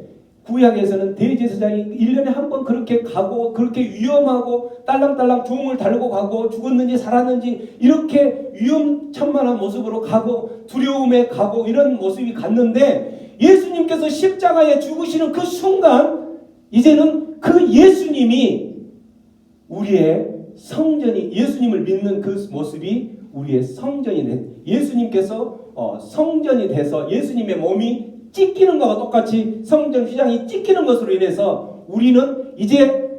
구약에서는 대제사장이 1년에 한 번 그렇게 가고 그렇게 위험하고 딸랑딸랑 종을 달고 가고 죽었는지 살았는지 이렇게 위험천만한 모습으로 가고 두려움에 가고 이런 모습이 갔는데 예수님께서 십자가에 죽으시는 그 순간 이제는 그 예수님이 우리의 성전이 예수님을 믿는 그 모습이 우리의 성전이 돼 예수님께서 성전이 돼서 예수님의 몸이 찢기는 것과 똑같이 성전 휘장이 찢기는 것으로 인해서 우리는 이제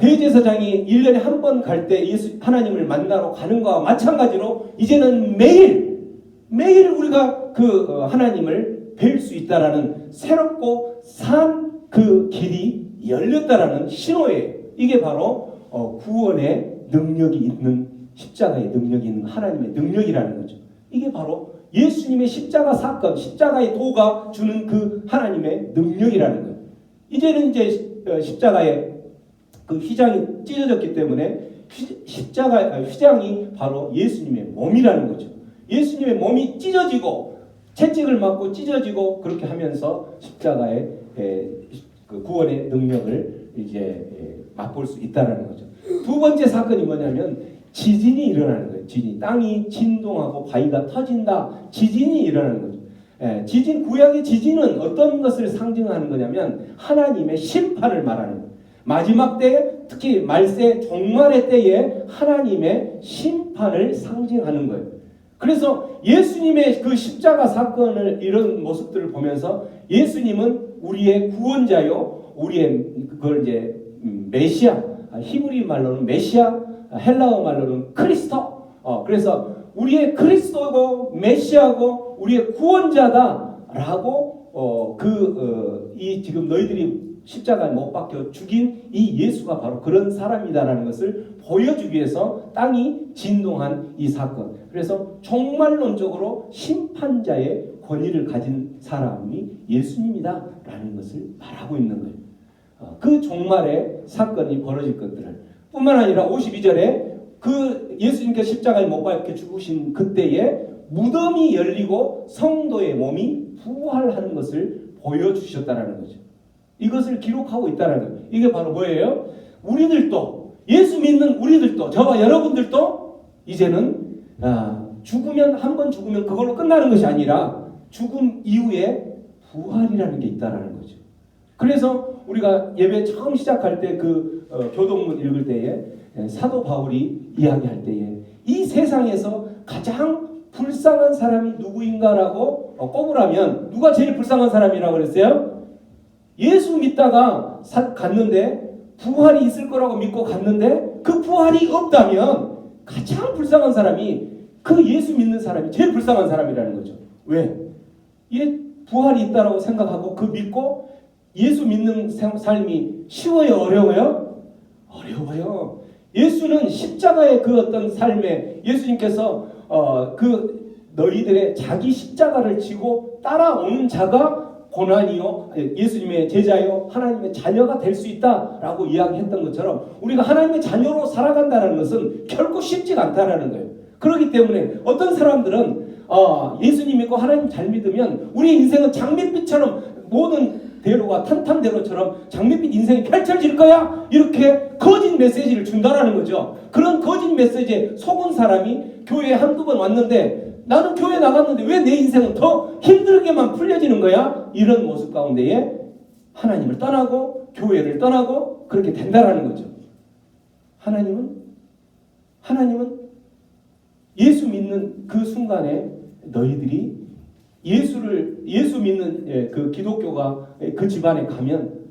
대제사장이 1년에 한 번 갈 때 하나님을 만나러 가는 것과 마찬가지로 이제는 매일 우리가 그 하나님을 뵐 수 있다라는 새롭고 산 그 길이 열렸다라는 신호예요. 이게 바로 구원의 능력이 있는 십자가의 능력이 있는 하나님의 능력이라는 거죠. 이게 바로 예수님의 십자가 사건, 십자가의 도가 주는 그 하나님의 능력이라는 거예요. 이제는 이제 십자가의 그 휘장이 찢어졌기 때문에 휘장이 바로 예수님의 몸이라는 거죠. 예수님의 몸이 찢어지고 채찍을 맞고 찢어지고 그렇게 하면서 십자가의 그 구원의 능력을 이제 맛볼 수 있다라는 거죠. 두 번째 사건이 뭐냐면 지진이 일어나는 거예요. 땅이 진동하고 바위가 터진다. 지진이 일어나는 거죠. 구약의 지진은 어떤 것을 상징하는 거냐면 하나님의 심판을 말하는 거예요. 마지막 때에 특히 말세 종말의 때에 하나님의 심판을 상징하는 거예요. 그래서 예수님의 그 십자가 사건을 이런 모습들을 보면서 예수님은 우리의 구원자요, 우리의 그걸 이제 메시아, 히브리 말로는 메시아, 헬라어 말로는 크리스토. 그래서 우리의 그리스도고 메시아고 우리의 구원자다라고 이 지금 너희들이 십자가에 못 박혀 죽인 이 예수가 바로 그런 사람이다라는 것을 보여주기 위해서 땅이 진동한 이 사건. 그래서 종말론적으로 심판자의 권위를 가진 사람이 예수님이다라는 것을 말하고 있는 거예요. 그 종말의 사건이 벌어질 것들을 뿐만 아니라 52절에 그 예수님께서 십자가에 못 박혀 죽으신 그때에 무덤이 열리고 성도의 몸이 부활하는 것을 보여주셨다라는 거죠. 이것을 기록하고 있다는 거예요. 이게 바로 뭐예요? 우리들도 예수 믿는 우리들도 저와 여러분들도 이제는 죽으면 한 번 죽으면 그걸로 끝나는 것이 아니라 죽음 이후에 부활이라는 게 있다라는 거죠. 그래서 우리가 예배 처음 시작할 때 그 교동문 읽을 때에 사도 바울이 이야기할 때에 이 세상에서 가장 불쌍한 사람이 누구인가라고 꼽으라면 누가 제일 불쌍한 사람이라고 그랬어요? 예수 믿다가 갔는데 부활이 있을 거라고 믿고 갔는데 그 부활이 없다면 가장 불쌍한 사람이 그 예수 믿는 사람이 제일 불쌍한 사람이라는 거죠. 왜? 부활이 있다라고 생각하고 그 믿고 예수 믿는 삶이 쉬워요? 어려워요? 어려워요. 예수는 십자가의 그 어떤 삶에 예수님께서 그 너희들의 자기 십자가를 지고 따라오는 자가 고난이요 예수님의 제자요 하나님의 자녀가 될 수 있다라고 이야기했던 것처럼 우리가 하나님의 자녀로 살아간다는 것은 결코 쉽지가 않다라는 거예요. 그렇기 때문에 어떤 사람들은 예수님 믿고 하나님 잘 믿으면 우리 인생은 장밋빛처럼 모든 대로가 탄탄대로처럼 장밋빛 인생이 펼쳐질 거야. 이렇게 거짓 메시지를 준다라는 거죠. 그런 거짓 메시지에 속은 사람이 교회에 한두 번 왔는데 나는 교회 나갔는데 왜 내 인생은 더 힘들게만 풀려지는 거야? 이런 모습 가운데에 하나님을 떠나고 교회를 떠나고 그렇게 된다라는 거죠. 하나님은 예수 믿는 그 순간에 너희들이 예수 믿는 그 기독교가 그 집안에 가면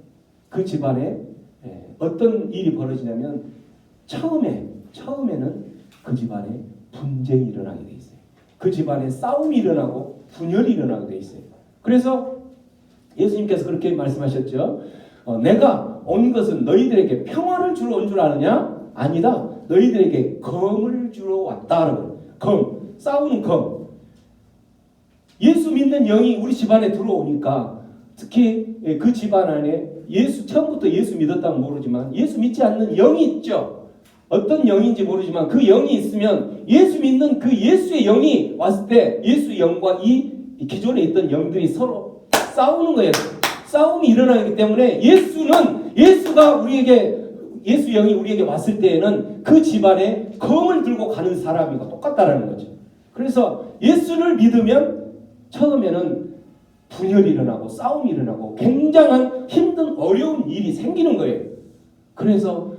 그 집안에 어떤 일이 벌어지냐면 처음에는 그 집안에 분쟁이 일어나게 돼 있어요. 그 집안에 싸움이 일어나고 분열이 일어나게 돼 있어요. 그래서 예수님께서 그렇게 말씀하셨죠. 내가 온 것은 너희들에게 평화를 주러 온 줄 아느냐? 아니다. 너희들에게 검을 주러 왔다. 검, 싸우는 검. 예수 믿는 영이 우리 집안에 들어오니까 특히 그 집안 안에 처음부터 예수 믿었다면 모르지만 예수 믿지 않는 영이 있죠. 어떤 영인지 모르지만 그 영이 있으면 예수 믿는 그 예수의 영이 왔을 때 예수의 영과 이 기존에 있던 영들이 서로 싸우는 거예요. 싸움이 일어나기 때문에 예수가 예수 영이 우리에게 왔을 때에는 그 집안에 검을 들고 가는 사람이고 똑같다라는 거죠. 그래서 예수를 믿으면 처음에는 분열이 일어나고 싸움이 일어나고 굉장한 힘든 어려운 일이 생기는 거예요. 그래서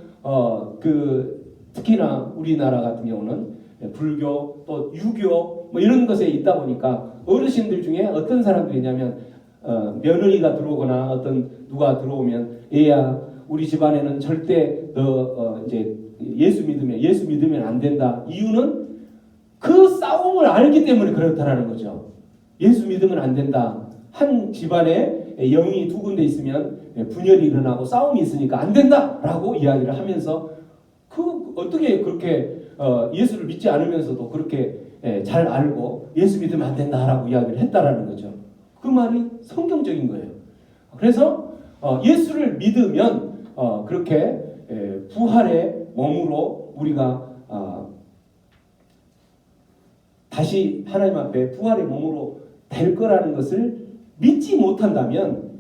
특히나 우리나라 같은 경우는 불교 또 유교 뭐 이런 것에 있다 보니까 어르신들 중에 어떤 사람들이냐면 며느리가 들어오거나 누가 들어오면 얘야 우리 집안에는 절대 이제 예수 믿으면 안 된다. 이유는 그 싸움을 알기 때문에 그렇다라는 거죠. 예수 믿으면 안 된다. 한 집안에 영이 두 군데 있으면 분열이 일어나고 싸움이 있으니까 안 된다라고 이야기를 하면서 어떻게 그렇게 예수를 믿지 않으면서도 그렇게 잘 알고 예수 믿으면 안 된다라고 이야기를 했다라는 거죠. 그 말이 성경적인 거예요. 그래서 예수를 믿으면 그렇게 부활의 몸으로 우리가 다시 하나님 앞에 부활의 몸으로 될 거라는 것을 믿지 못한다면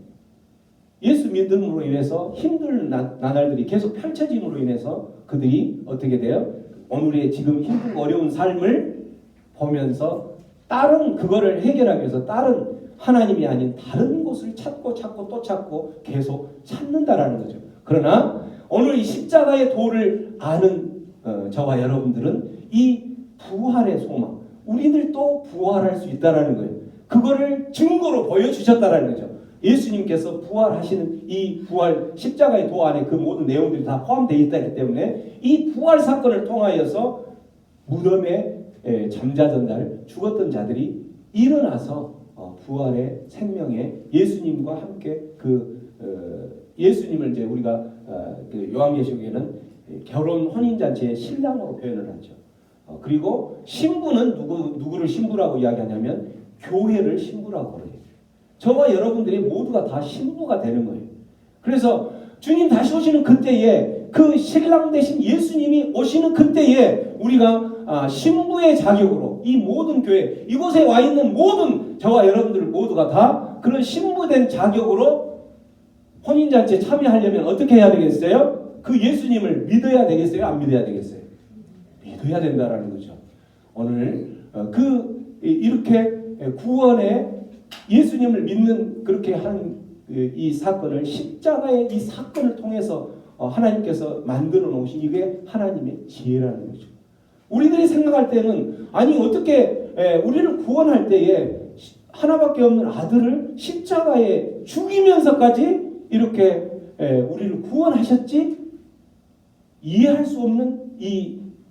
예수 믿음으로 인해서 힘든 나날들이 계속 펼쳐짐으로 인해서 그들이 어떻게 돼요? 오늘의 지금 힘들고 어려운 삶을 보면서 그거를 해결하기 위해서 다른 하나님이 아닌 다른 곳을 찾고 또 찾고 계속 찾는다라는 거죠. 그러나 오늘 이 십자가의 도를 아는 저와 여러분들은 이 부활의 소망, 우리들도 부활할 수 있다라는 거예요. 그거를 증거로 보여주셨다라는 거죠. 예수님께서 부활하시는 이 부활 십자가의 도 안에 그 모든 내용들이 다 포함되어 있기 때문에 이 부활 사건을 통하여서 무덤에 잠자던 날 죽었던 자들이 일어나서 부활의 생명에 예수님과 함께 예수님을 이제 우리가 요한계시록에는 결혼 혼인잔치의 신랑으로 표현을 하죠. 그리고 신부는 누구를 신부라고 이야기하냐면 교회를 신부라고 그래요. 저와 여러분들이 모두가 다 신부가 되는 거예요. 그래서 주님 다시 오시는 그때에 그 신랑 되신 예수님이 오시는 그때에 우리가 신부의 자격으로 이 모든 교회 이곳에 와 있는 모든 저와 여러분들 모두가 다 그런 신부된 자격으로 혼인잔치에 참여하려면 어떻게 해야 되겠어요? 그 예수님을 믿어야 되겠어요? 안 믿어야 되겠어요? 믿어야 된다라는 거죠. 오늘 이렇게 구원에 예수님을 믿는 그렇게 한 이 사건을 십자가의 이 사건을 통해서 하나님께서 만들어 놓으신 이게 하나님의 지혜라는 거죠. 우리들이 생각할 때는 아니 어떻게 우리를 구원할 때에 하나밖에 없는 아들을 십자가에 죽이면서까지 이렇게 우리를 구원하셨지? 이해할 수 없는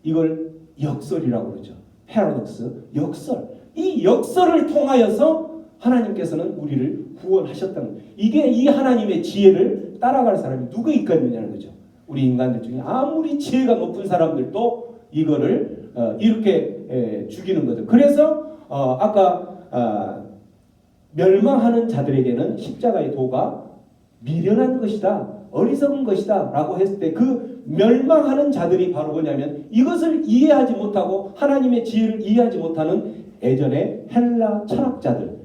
이걸 역설이라고 그러죠. 패러독스, 역설. 이 역설을 통하여서 하나님께서는 우리를 구원하셨다는 거예요. 이게 이 하나님의 지혜를 따라갈 사람이 누가 있겠느냐는 거죠. 우리 인간들 중에 아무리 지혜가 높은 사람들도 이거를 이렇게 죽이는 거죠. 그래서 아까 멸망하는 자들에게는 십자가의 도가 미련한 것이다, 어리석은 것이다 라고 했을 때 그 멸망하는 자들이 바로 뭐냐면 이것을 이해하지 못하고 하나님의 지혜를 이해하지 못하는 예전의 헬라 철학자들,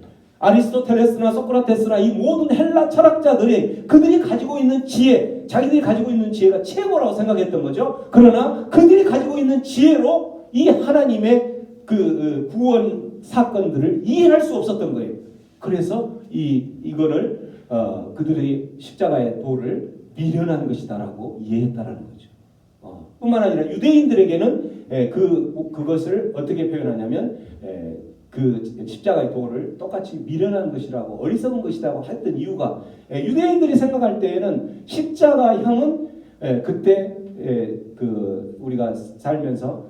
아리스토텔레스나 소크라테스나 이 모든 헬라 철학자들이 그들이 가지고 있는 지혜, 자기들이 가지고 있는 지혜가 최고라고 생각했던 거죠. 그러나 그들이 가지고 있는 지혜로 이 하나님의 그 구원 사건들을 이해할 수 없었던 거예요. 그래서 이거를 그들의 십자가의 도를 미련한 것이다라고 이해했다라는 거죠. 뿐만 아니라 유대인들에게는 그것을 어떻게 표현하냐면 그 십자가의 도를 똑같이 미련한 것이라고 어리석은 것이라고 했던 이유가 유대인들이 생각할 때에는 십자가형은 그때 그 우리가 살면서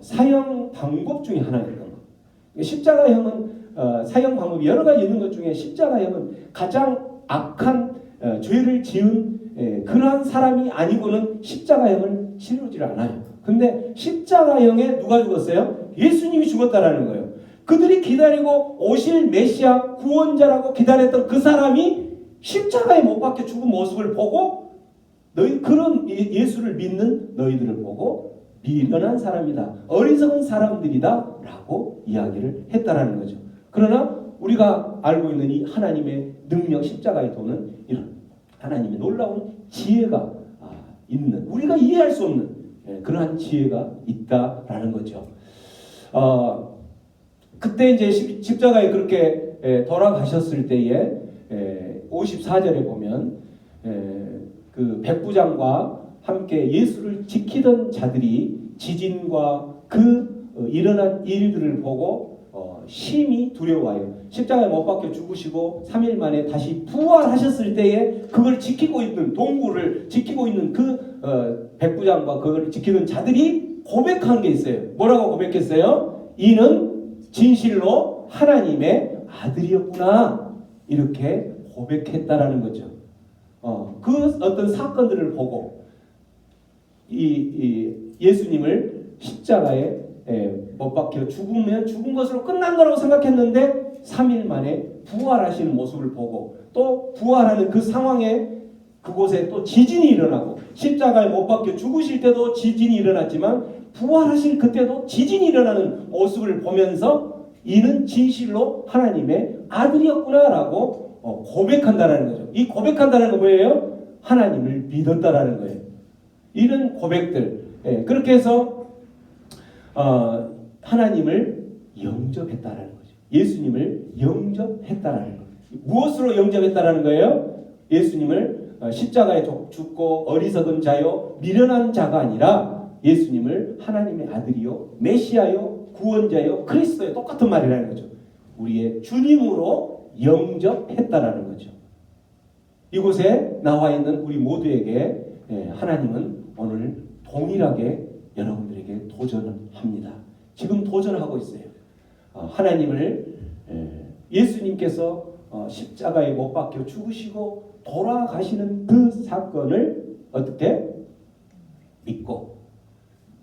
사형 방법 중에 하나였던 거. 십자가형은 사형 방법이 여러 가지 있는 것 중에 십자가형은 가장 악한 죄를 지은 그러한 사람이 아니고는 십자가형을 치르지를 않아요. 근데 십자가형에 누가 죽었어요? 예수님이 죽었다라는 거예요. 그들이 기다리고 오실 메시아 구원자라고 기다렸던 그 사람이 십자가에 못 박혀 죽은 모습을 보고 너희 그런 예수를 믿는 너희들을 보고 미련한 사람이다, 어리석은 사람들이다 라고 이야기를 했다라는 거죠. 그러나 우리가 알고 있는 이 하나님의 능력 십자가의 도는 이런 하나님의 놀라운 지혜가 있는, 우리가 이해할 수 없는 그러한 지혜가 있다라는 거죠. 그때 이제 십자가에 그렇게 돌아가셨을 때에 54절에 보면 그 백부장과 함께 예수를 지키던 자들이 지진과 그 일어난 일들을 보고 심히 두려워하여 십자가에 못 박혀 죽으시고 3일 만에 다시 부활하셨을 때에 그걸 지키고 있는 동굴을 지키고 있는 그 백부장과 그걸 지키던 자들이 고백한 게 있어요. 뭐라고 고백했어요? 이는 진실로 하나님의 아들이었구나, 이렇게 고백했다라는 거죠. 그 어떤 사건들을 보고 이 예수님을 십자가에 못 박혀 죽으면 죽은 것으로 끝난 거라고 생각했는데 3일 만에 부활하시는 모습을 보고 또 부활하는 그 상황에 그곳에 또 지진이 일어나고 십자가에 못 박혀 죽으실 때도 지진이 일어났지만 부활하실 그때도 지진이 일어나는 모습을 보면서 이는 진실로 하나님의 아들이었구나라고 고백한다라는 거죠. 이 고백한다는 건 뭐예요? 하나님을 믿었다라는 거예요. 이런 고백들, 그렇게 해서 하나님을 영접했다라는 거죠. 예수님을 영접했다라는 거예요. 무엇으로 영접했다라는 거예요? 예수님을 십자가에 죽고 어리석은 자요 미련한 자가 아니라 예수님을 하나님의 아들이요 메시아요 구원자요 그리스도요, 똑같은 말이라는 거죠. 우리의 주님으로 영접했다라는 거죠. 이곳에 나와 있는 우리 모두에게 하나님은 오늘 동일하게 여러분들에게 도전합니다. 지금 도전하고 있어요. 하나님을 예수님께서 십자가에 못 박혀 죽으시고 돌아가시는 그 사건을 어떻게 믿고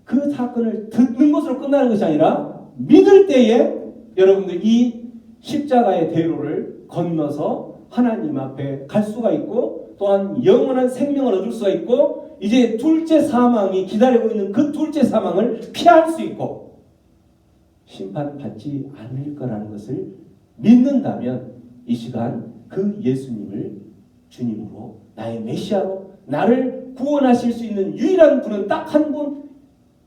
그 사건을 듣는 것으로 끝나는 것이 아니라 믿을 때에 여러분들 이 십자가의 대로를 건너서 하나님 앞에 갈 수가 있고 또한 영원한 생명을 얻을 수가 있고 이제 둘째 사망이 기다리고 있는 그 둘째 사망을 피할 수 있고 심판받지 않을 거라는 것을 믿는다면 이 시간 그 예수님을 주님으로 나의 메시아로 나를 구원하실 수 있는 유일한 분은 딱 한 분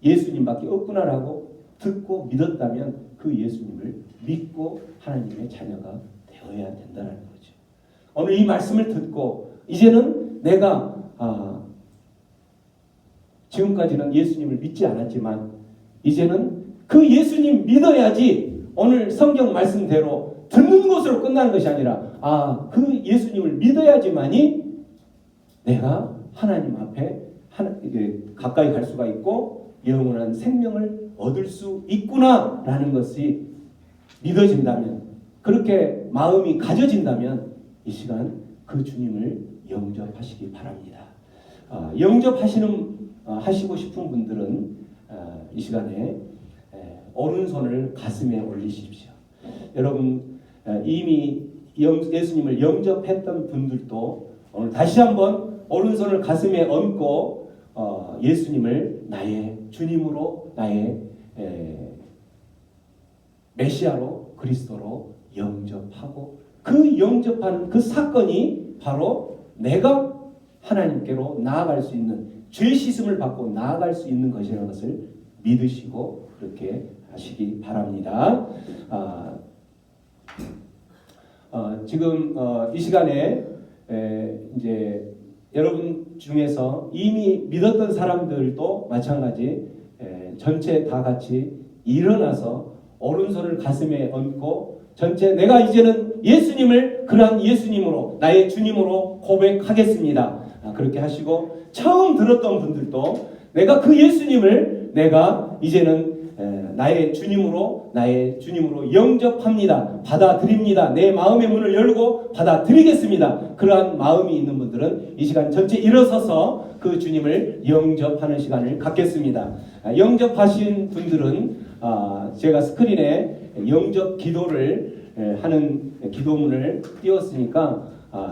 예수님밖에 없구나라고 듣고 믿었다면 그 예수님을 믿고 하나님의 자녀가 되어야 된다는 거죠. 오늘 이 말씀을 듣고 이제는 내가 지금까지는 예수님을 믿지 않았지만 이제는 그 예수님 믿어야지 오늘 성경 말씀대로 듣는 것으로 끝나는 것이 아니라 그 예수님을 믿어야지만이 내가 하나님 앞에 가까이 갈 수가 있고 영원한 생명을 얻을 수 있구나라는 것이 믿어진다면 그렇게 마음이 가져진다면 이 시간 그 주님을 영접하시기 바랍니다. 하시고 싶은 분들은 이 시간에 오른손을 가슴에 올리십시오. 여러분 이미 예수님을 영접했던 분들도 오늘 다시 한번 오른손을 가슴에 얹고 예수님을 나의 주님으로 나의 메시아로 그리스도로 영접하고 그 영접하는 그 사건이 바로 내가 하나님께로 나아갈 수 있는 죄 씻음을 받고 나아갈 수 있는 것이라는 것을 믿으시고 그렇게 하시기 바랍니다. 지금 이 시간에 이제 여러분 중에서 이미 믿었던 사람들도 마찬가지 전체 다 같이 일어나서 오른손을 가슴에 얹고 전체 내가 이제는 예수님을 그러한 예수님으로 나의 주님으로 고백하겠습니다. 그렇게 하시고 처음 들었던 분들도 내가 그 예수님을 내가 이제는 나의 주님으로 영접합니다. 받아들입니다. 내 마음의 문을 열고 받아들이겠습니다. 그러한 마음이 있는 분들은 이 시간 전체 일어서서 그 주님을 영접하는 시간을 갖겠습니다. 영접하신 분들은 제가 스크린에 영접 기도를 하는 기도문을 띄웠으니까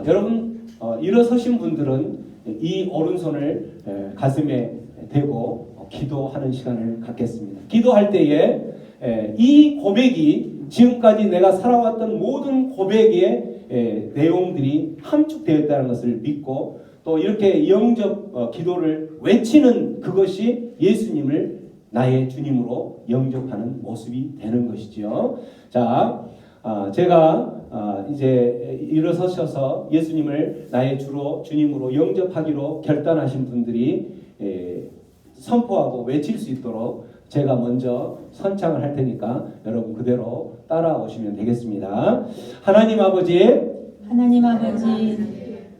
여러분 일어서신 분들은 이 오른손을 가슴에 대고 기도하는 시간을 갖겠습니다. 기도할 때에 이 고백이 지금까지 내가 살아왔던 모든 고백의 내용들이 함축되어 있다는 것을 믿고 또 이렇게 영접 기도를 외치는 그것이 예수님을 나의 주님으로 영접하는 모습이 되는 것이죠. 자, 제가 이제 일어서셔서 예수님을 나의 주로 주님으로 영접하기로 결단하신 분들이 선포하고 외칠 수 있도록 제가 먼저 선창을 할 테니까 여러분 그대로 따라오시면 되겠습니다. 하나님 아버지,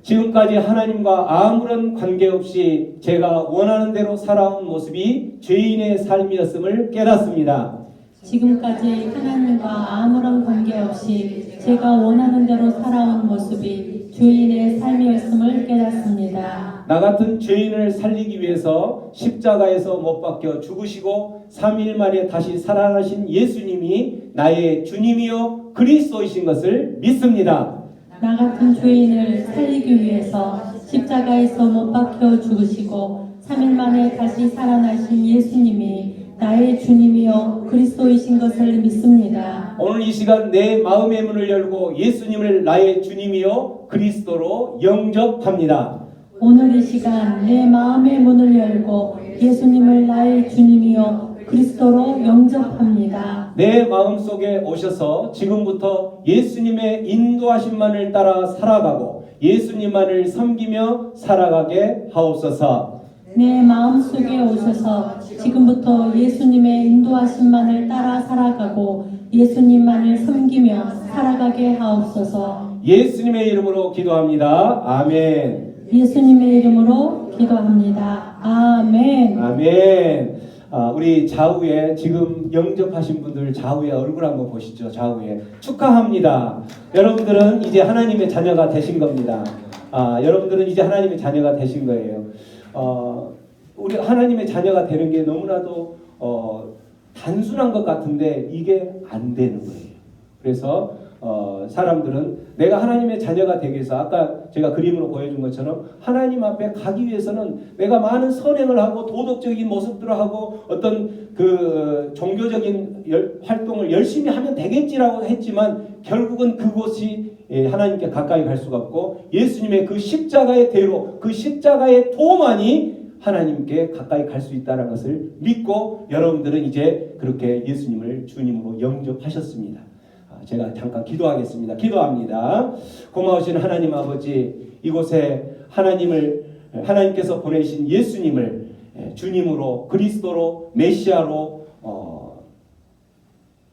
지금까지 하나님과 아무런 관계없이 제가 원하는 대로 살아온 모습이 죄인의 삶이었음을 깨닫습니다. 지금까지 하나님과 아무런 관계없이 제가 원하는 대로 살아온 모습이 죄인의 삶이었음을 깨닫습니다. 나 같은 죄인을 살리기 위해서 십자가에서 못 박혀 죽으시고 3일 만에 다시 살아나신 예수님이 나의 주님이요 그리스도이신 것을 믿습니다. 나 같은 죄인을 살리기 위해서 십자가에서 못 박혀 죽으시고 3일 만에 다시 살아나신 예수님이 나의 주님이요 그리스도이신 것을 믿습니다. 오늘 이 시간 내 마음의 문을 열고 예수님을 나의 주님이요 그리스도로 영접합니다. 오늘 이 시간 내 마음의 문을 열고 예수님을 나의 주님이요 그리스도로 영접합니다. 내 마음속에 오셔서 지금부터 예수님의 인도하심만을 따라 살아가고 예수님만을 섬기며 살아가게 하옵소서. 내 마음속에 오셔서 지금부터 예수님의 인도하심만을 따라 살아가고 예수님만을 섬기며 살아가게 하옵소서. 예수님의 이름으로 기도합니다. 아멘. 예수님의 이름으로 기도합니다. 아멘. 아멘. 우리 좌우에 지금 영접하신 분들 좌우에 얼굴 한번 보시죠. 좌우에 축하합니다. 여러분들은 이제 하나님의 자녀가 되신 겁니다. 여러분들은 이제 하나님의 자녀가 되신 거예요. 우리 하나님의 자녀가 되는 게 너무나도 단순한 것 같은데 이게 안 되는 거예요. 그래서 사람들은 내가 하나님의 자녀가 되기 위해서 아까 제가 그림으로 보여준 것처럼 하나님 앞에 가기 위해서는 내가 많은 선행을 하고 도덕적인 모습들을 하고 어떤 그 종교적인 활동을 열심히 하면 되겠지라고 했지만 결국은 그곳이 하나님께 가까이 갈 수가 없고 예수님의 그 십자가의 대로 그 십자가의 도만이 하나님께 가까이 갈 수 있다는 것을 믿고 여러분들은 이제 그렇게 예수님을 주님으로 영접하셨습니다. 제가 잠깐 기도하겠습니다. 기도합니다. 고마우신 하나님 아버지, 이곳에 하나님께서 보내신 예수님을 주님으로 그리스도로 메시아로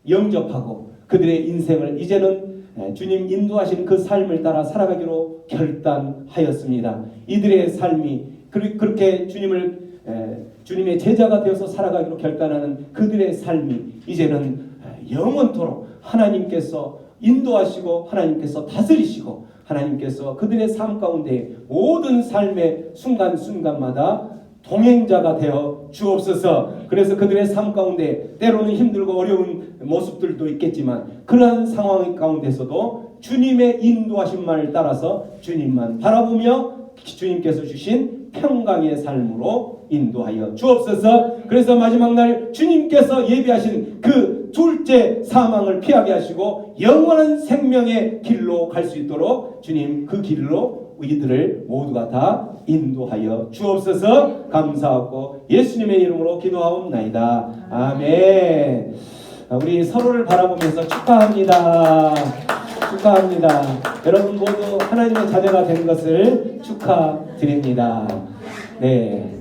영접하고 그들의 인생을 이제는 주님 인도하신 그 삶을 따라 살아가기로 결단하였습니다. 이들의 삶이 그렇게 주님의 제자가 되어서 살아가기로 결단하는 그들의 삶이 이제는 영원토록 하나님께서 인도하시고 하나님께서 다스리시고 하나님께서 그들의 삶 가운데 모든 삶의 순간순간마다 동행자가 되어 주옵소서. 그래서 그들의 삶 가운데 때로는 힘들고 어려운 모습들도 있겠지만 그러한 상황 가운데서도 주님의 인도하심만을 따라서 주님만 바라보며 주님께서 주신 평강의 삶으로 인도하여 주옵소서. 그래서 마지막 날 주님께서 예비하신 그 둘째 사망을 피하게 하시고 영원한 생명의 길로 갈 수 있도록 주님 그 길로 우리들을 모두가 다 인도하여 주옵소서. 감사하고 예수님의 이름으로 기도하옵나이다. 아멘. 우리 서로를 바라보면서 축하합니다. 축하합니다. 여러분 모두 하나님의 자녀가 된 것을 축하드립니다. 네.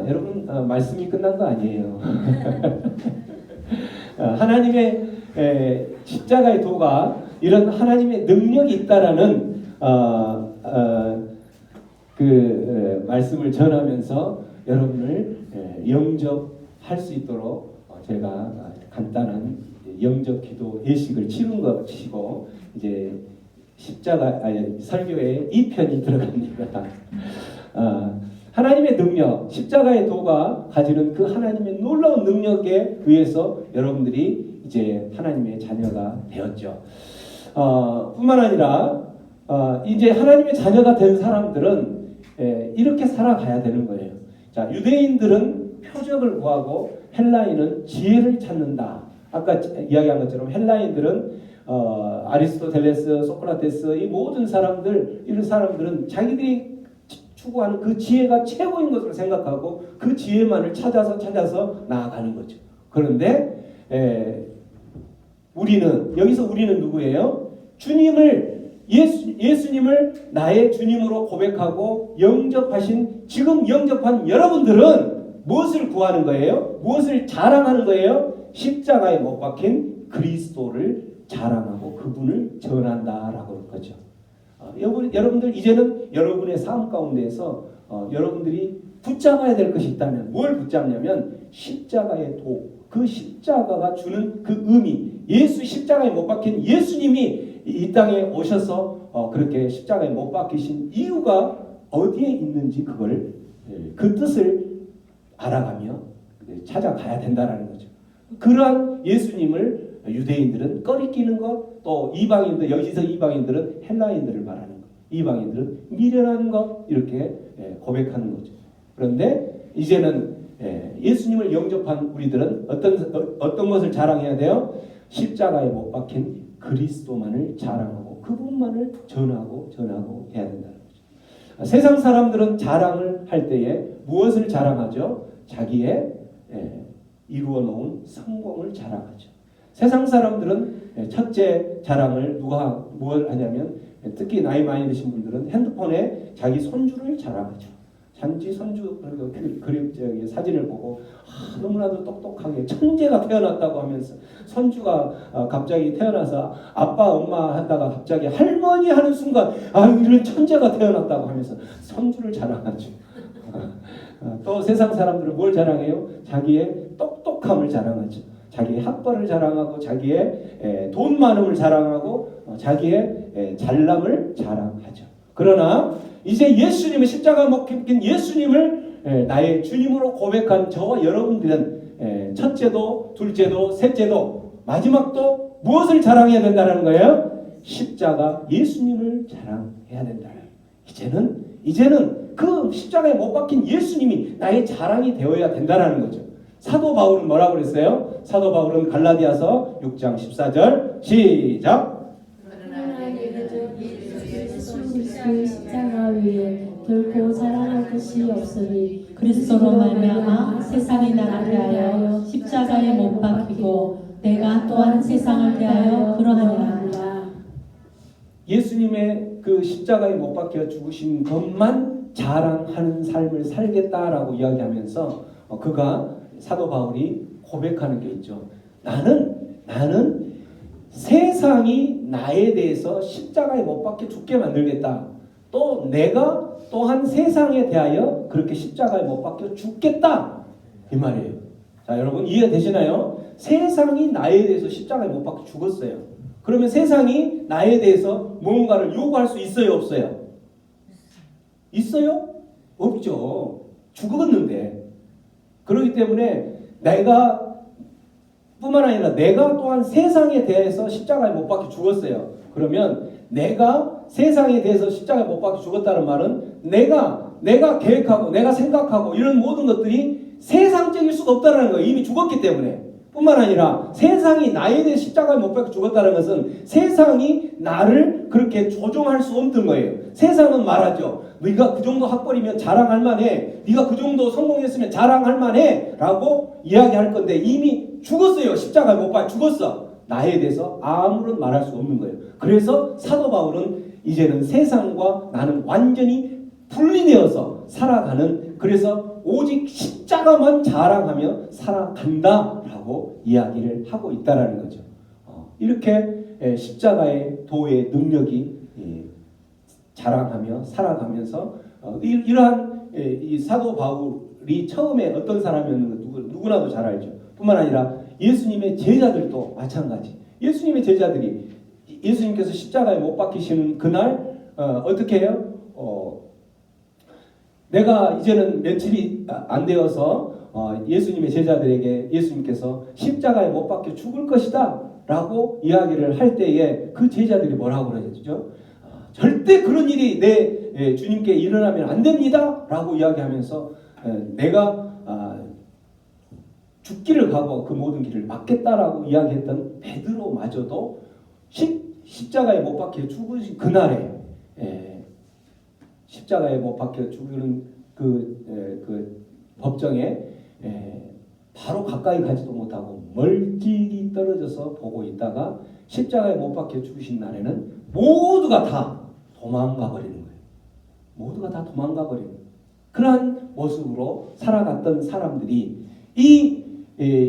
여러분 말씀이 끝난 거 아니에요. 하나님의 십자가의 도가 이런 하나님의 능력이 있다라는 그 말씀을 전하면서 여러분을 영접할 수 있도록 제가 간단한 영접 기도 예식을 치른 것이고 이제 설교의 2편이 들어갑니다. 하나님의 능력, 십자가의 도가 가지는 그 하나님의 놀라운 능력에 의해서 여러분들이 이제 하나님의 자녀가 되었죠. 뿐만 아니라 이제 하나님의 자녀가 된 사람들은 이렇게 살아가야 되는 거예요. 자, 유대인들은 표적을 구하고 헬라인은 지혜를 찾는다. 아까 이야기한 것처럼 헬라인들은 아리스토텔레스, 소크라테스 이 모든 사람들 이런 사람들은 자기들이 추구하는 그 지혜가 최고인 것으로 생각하고 그 지혜만을 찾아서 나아가는 거죠. 그런데 여기서 우리는 누구예요? 예수님을 나의 주님으로 고백하고 지금 영접한 여러분들은 무엇을 구하는 거예요? 무엇을 자랑하는 거예요? 십자가에 못 박힌 그리스도를 자랑하고 그분을 전한다라고 할 거죠. 여러분들 이제는 여러분의 삶 가운데에서 여러분들이 붙잡아야 될 것이 있다면 뭘 붙잡냐면 십자가의 도, 그 십자가가 주는 그 의미, 십자가에 못 박힌 예수님이 이 땅에 오셔서 그렇게 십자가에 못 박히신 이유가 어디에 있는지 그 뜻을 알아가며 찾아가야 된다라는 거죠. 그러한 예수님을 유대인들은 꺼리끼는 것, 또 여기서 이방인들은 헬라인들을 말하는 것, 이방인들은 미련한 것 이렇게 고백하는 거죠. 그런데 이제는 예수님을 영접한 우리들은 어떤 것을 자랑해야 돼요? 십자가에 못 박힌 그리스도만을 자랑하고 그분만을 전하고 해야 된다는 거죠. 세상 사람들은 자랑을 할 때에 무엇을 자랑하죠? 자기의 이루어 놓은 성공을 자랑하죠. 세상 사람들은 첫째 자랑을 뭘 하냐면 특히 나이 많이 드신 분들은 핸드폰에 자기 손주를 자랑하죠. 잔지 손주 사진을 보고 너무나도 똑똑하게 천재가 태어났다고 하면서 손주가 갑자기 태어나서 아빠 엄마 하다가 갑자기 할머니 하는 순간 이런 천재가 태어났다고 하면서 손주를 자랑하죠. 또 세상 사람들은 뭘 자랑해요? 자기의 똑똑함을 자랑하죠. 자기의 학벌을 자랑하고 자기의 돈 많음을 자랑하고 자기의 잘남을 자랑하죠. 그러나 이제 예수님의 십자가 못 박힌 예수님을 나의 주님으로 고백한 저와 여러분들은 첫째도 둘째도 셋째도 마지막도 무엇을 자랑해야 된다는 거예요? 십자가 예수님을 자랑해야 된다. 이제는 그 십자가에 못 박힌 예수님이 나의 자랑이 되어야 된다는 거죠. 사도 바울은 뭐라고 그랬어요? 사도 바울은 갈라디아서 6장 14절 시작. 그 십자가 위에 결코 자랑할 것이 없으니 그리스도로 말미암아 세상이 나를 대하여 십자가에 못 박히고 내가 또한 세상을 대하여 그러하니라. 예수님의 그 십자가에 못 박혀 죽으신 것만 자랑하는 삶을 살겠다라고 이야기하면서 그가 사도 바울이 고백하는 게 있죠. 나는 세상이 나에 대해서 십자가에 못 박혀 죽게 만들겠다. 또 내가 또한 세상에 대하여 그렇게 십자가에 못 박혀 죽겠다. 이 말이에요. 자, 여러분 이해되시나요? 세상이 나에 대해서 십자가에 못 박혀 죽었어요. 그러면 세상이 나에 대해서 뭔가를 요구할 수 있어요, 없어요? 있어요? 없죠. 죽었는데. 그렇기 때문에 뿐만 아니라 내가 또한 세상에 대해서 십자가에 못 박혀 죽었어요. 그러면 내가 세상에 대해서 십자가에 못 박혀 죽었다는 말은 내가 계획하고 내가 생각하고 이런 모든 것들이 세상적일 수가 없다는 거예요. 이미 죽었기 때문에. 뿐만 아니라 세상이 나에 대해 십자가에 못 박혀 죽었다는 것은 세상이 나를 그렇게 조종할 수 없는 거예요. 세상은 말하죠. 네가 그 정도 학벌이면 자랑할 만해. 네가 그 정도 성공했으면 자랑할 만해. 라고 이야기할 건데 이미 죽었어요. 십자가에 못 박혀 죽었어. 나에 대해서 아무런 말할 수 없는 거예요. 그래서 사도 바울은 이제는 세상과 나는 완전히 분리되어서 살아가는, 그래서 오직 십자가만 자랑하며 살아간다라고 이야기를 하고 있다라는 거죠. 이렇게 십자가의 도의 능력이 자랑하며 살아가면서 이러한 이 사도 바울이 처음에 어떤 사람이었는가 누구나도 잘 알죠. 뿐만 아니라 예수님의 제자들도 마찬가지. 예수님의 제자들이 예수님께서 십자가에 못 박히시는 그날 어떻게 해요? 내가 이제는 며칠이 안 되어서 예수님의 제자들에게 예수님께서 십자가에 못 박혀 죽을 것이다 라고 이야기를 할 때에 그 제자들이 뭐라고 그러죠? 절대 그런 일이 내 주님께 일어나면 안 됩니다 라고 이야기하면서 내가 죽기를 가고 그 모든 길을 막겠다라고 이야기했던 베드로마저도 십자가에 못 박혀 죽으신 그날에 십자가에 못 박혀 죽는 그 법정에 바로 가까이 가지도 못하고 멀찍이 떨어져서 보고 있다가 십자가에 못 박혀 죽으신 날에는 모두가 다 도망가 버리는 거예요. 모두가 다 도망가 버리는 거예요. 그러한 모습으로 살아갔던 사람들이 이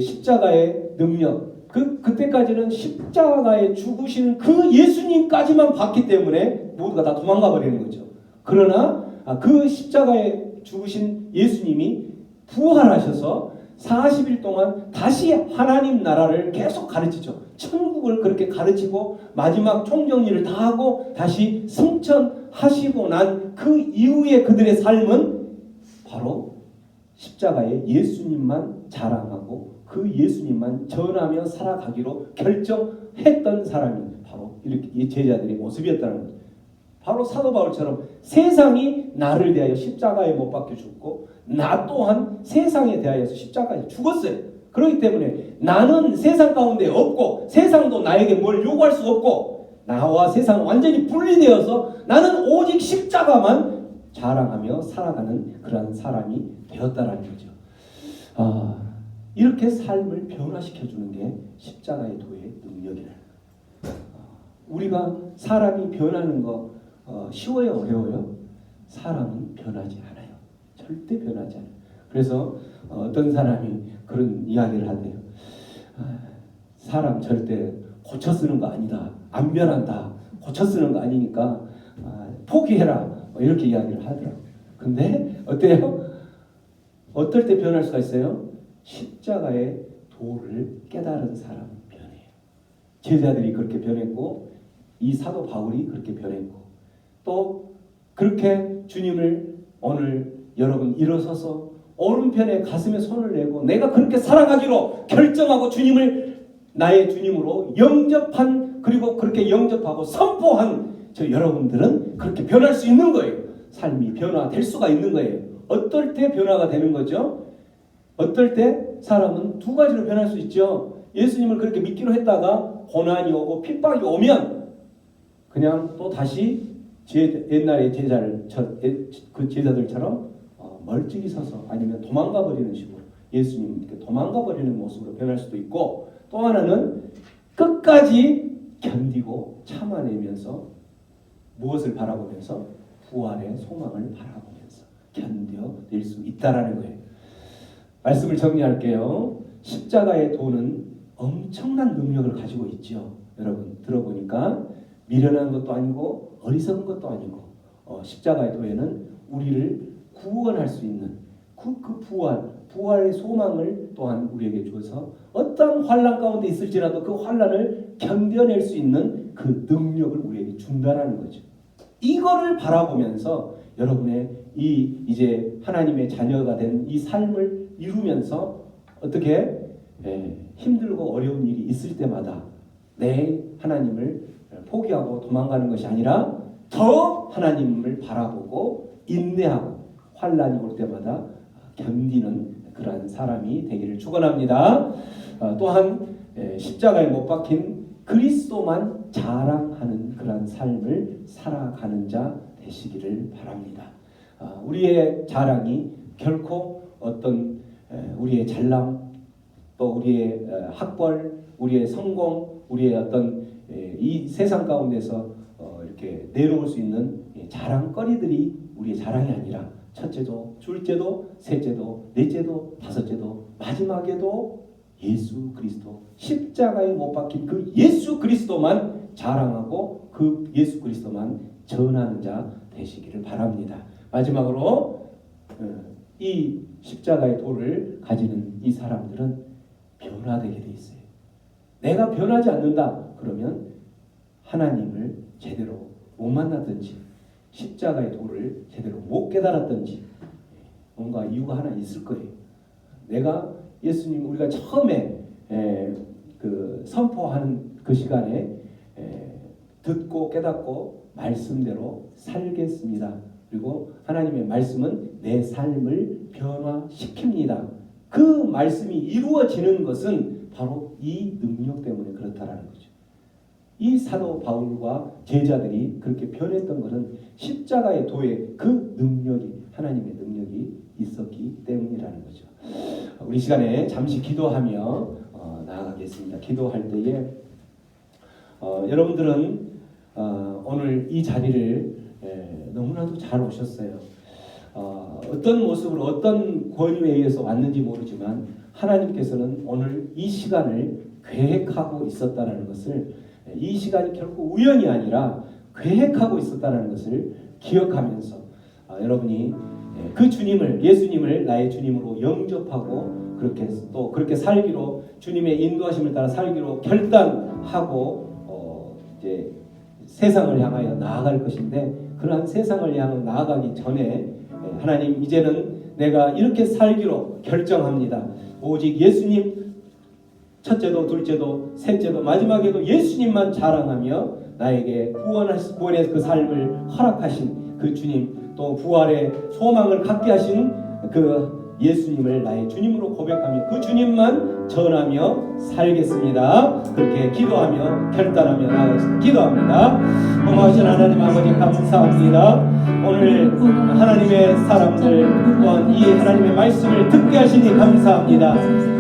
십자가의 능력, 그때까지는 십자가에 죽으시는 그 예수님까지만 봤기 때문에 모두가 다 도망가 버리는 거죠. 그러나 그 십자가에 죽으신 예수님이 부활하셔서 40일 동안 다시 하나님 나라를 계속 가르치죠. 천국을 그렇게 가르치고 마지막 총정리를 다 하고 다시 승천하시고 난 그 이후에 그들의 삶은 바로 십자가에 예수님만 자랑하고 그 예수님만 전하며 살아가기로 결정했던 사람이 바로 이렇게 이 제자들의 모습이었다는 거죠. 바로 사도 바울처럼 세상이 나를 대하여 십자가에 못 박혀 죽고 나 또한 세상에 대하여서 십자가에 죽었어요. 그렇기 때문에 나는 세상 가운데 없고 세상도 나에게 뭘 요구할 수 없고 나와 세상은 완전히 분리되어서 나는 오직 십자가만 자랑하며 살아가는 그런 사람이 되었다라는 거죠. 이렇게 삶을 변화시켜주는 게 십자가의 도의 능력이라. 우리가 사람이 변하는 거 쉬워요, 어려워요? 사람은 변하지 않아요. 절대 변하지 않아요. 그래서 어떤 사람이 그런 이야기를 하대요. 사람 절대 고쳐 쓰는 거 아니다. 안 변한다. 고쳐 쓰는 거 아니니까 포기해라. 이렇게 이야기를 하더라고요. 근데 어때요? 어떨 때 변할 수가 있어요? 십자가의 도를 깨달은 사람은 변해요. 제자들이 그렇게 변했고 이 사도 바울이 그렇게 변했고 또 그렇게 주님을 오늘 여러분 일어서서 오른편에 가슴에 손을 내고 내가 그렇게 살아가기로 결정하고 주님을 나의 주님으로 영접한, 그리고 그렇게 영접하고 선포한 저 여러분들은 그렇게 변할 수 있는 거예요. 삶이 변화될 수가 있는 거예요. 어떨 때 변화가 되는 거죠? 어떨 때 사람은 두 가지로 변할 수 있죠. 예수님을 그렇게 믿기로 했다가 고난이 오고 핍박이 오면 그냥 또 다시 옛날의 그 제자들처럼 멀찍이 서서 아니면 도망가 버리는 식으로 예수님 이렇게 도망가 버리는 모습으로 변할 수도 있고, 또 하나는 끝까지 견디고 참아내면서 무엇을 바라보면서 부활의 소망을 바라보면서 견뎌낼 수 있다라는 거예요. 말씀을 정리할게요. 십자가의 도는 엄청난 능력을 가지고 있죠. 여러분 들어보니까 미련한 것도 아니고 어리석은 것도 아니고 십자가의 도에는 우리를 구원할 수 있는 그 부활의 소망을 또한 우리에게 주어서 어떤 환난 가운데 있을지라도 그 환난을 견뎌낼 수 있는 그 능력을 우리에게 준다라는 거죠. 이거를 바라보면서 여러분의 이제 하나님의 자녀가 된 이 삶을 이루면서 어떻게 힘들고 어려운 일이 있을 때마다 내 하나님을 포기하고 도망가는 것이 아니라 더 하나님을 바라보고 인내하고 환난이 올 때마다 견디는 그러한 사람이 되기를 축원합니다. 또한 십자가에 못 박힌 그리스도만 자랑하는 그러한 삶을 살아가는 자 되시기를 바랍니다. 우리의 자랑이 결코 어떤 우리의 잘남, 또 우리의 학벌, 우리의 성공, 우리의 어떤 이 세상 가운데서 이렇게 내려올 수 있는 자랑거리들이 우리의 자랑이 아니라 첫째도, 둘째도, 셋째도, 넷째도, 다섯째도, 마지막에도 예수 그리스도, 십자가에 못 박힌 그 예수 그리스도만 자랑하고 그 예수 그리스도만 전하는 자 되시기를 바랍니다. 마지막으로 이 십자가의 도를 가지는 이 사람들은 변화되게 돼 있어요. 내가 변하지 않는다 그러면 하나님을 제대로 못 만났든지 십자가의 도를 제대로 못 깨달았든지 뭔가 이유가 하나 있을 거예요. 내가 예수님 우리가 처음에 그 선포하는 그 시간에 듣고 깨닫고 말씀대로 살겠습니다. 그리고 하나님의 말씀은 내 삶을 변화시킵니다. 그 말씀이 이루어지는 것은 바로 이 능력 때문에 그렇다라는 거죠. 이 사도 바울과 제자들이 그렇게 변했던 것은 십자가의 도에 그 능력이 하나님의 능력이 있었기 때문이라는 거죠. 우리 시간에 잠시 기도하며 나아가겠습니다. 기도할 때에 여러분들은 오늘 이 자리를 너무나도 잘 오셨어요. 어떤 모습으로 어떤 권유에 의해서 왔는지 모르지만 하나님께서는 오늘 이 시간을 계획하고 있었다는 것을, 이 시간이 결코 우연이 아니라 계획하고 있었다는 것을 기억하면서 여러분이 그 주님을, 예수님을 나의 주님으로 영접하고 그렇게 살기로, 주님의 인도하심을 따라 살기로 결단하고 이제 세상을 향하여 나아갈 것인데, 그러한 세상을 향하여 나아가기 전에 하나님, 이제는 내가 이렇게 살기로 결정합니다. 오직 예수님, 첫째도 둘째도 셋째도 마지막에도 예수님만 자랑하며 나에게 구원의 그 삶을 허락하신 그 주님, 또 부활의 소망을 갖게 하신 그 예수님을 나의 주님으로 고백하며 그 주님만 전하며 살겠습니다. 그렇게 기도하며 결단하며 나아가겠습니다. 기도합니다. 고마우신 하나님 아버지 감사합니다. 오늘 하나님의 사람들 또한 이 하나님의 말씀을 듣게 하시니 감사합니다.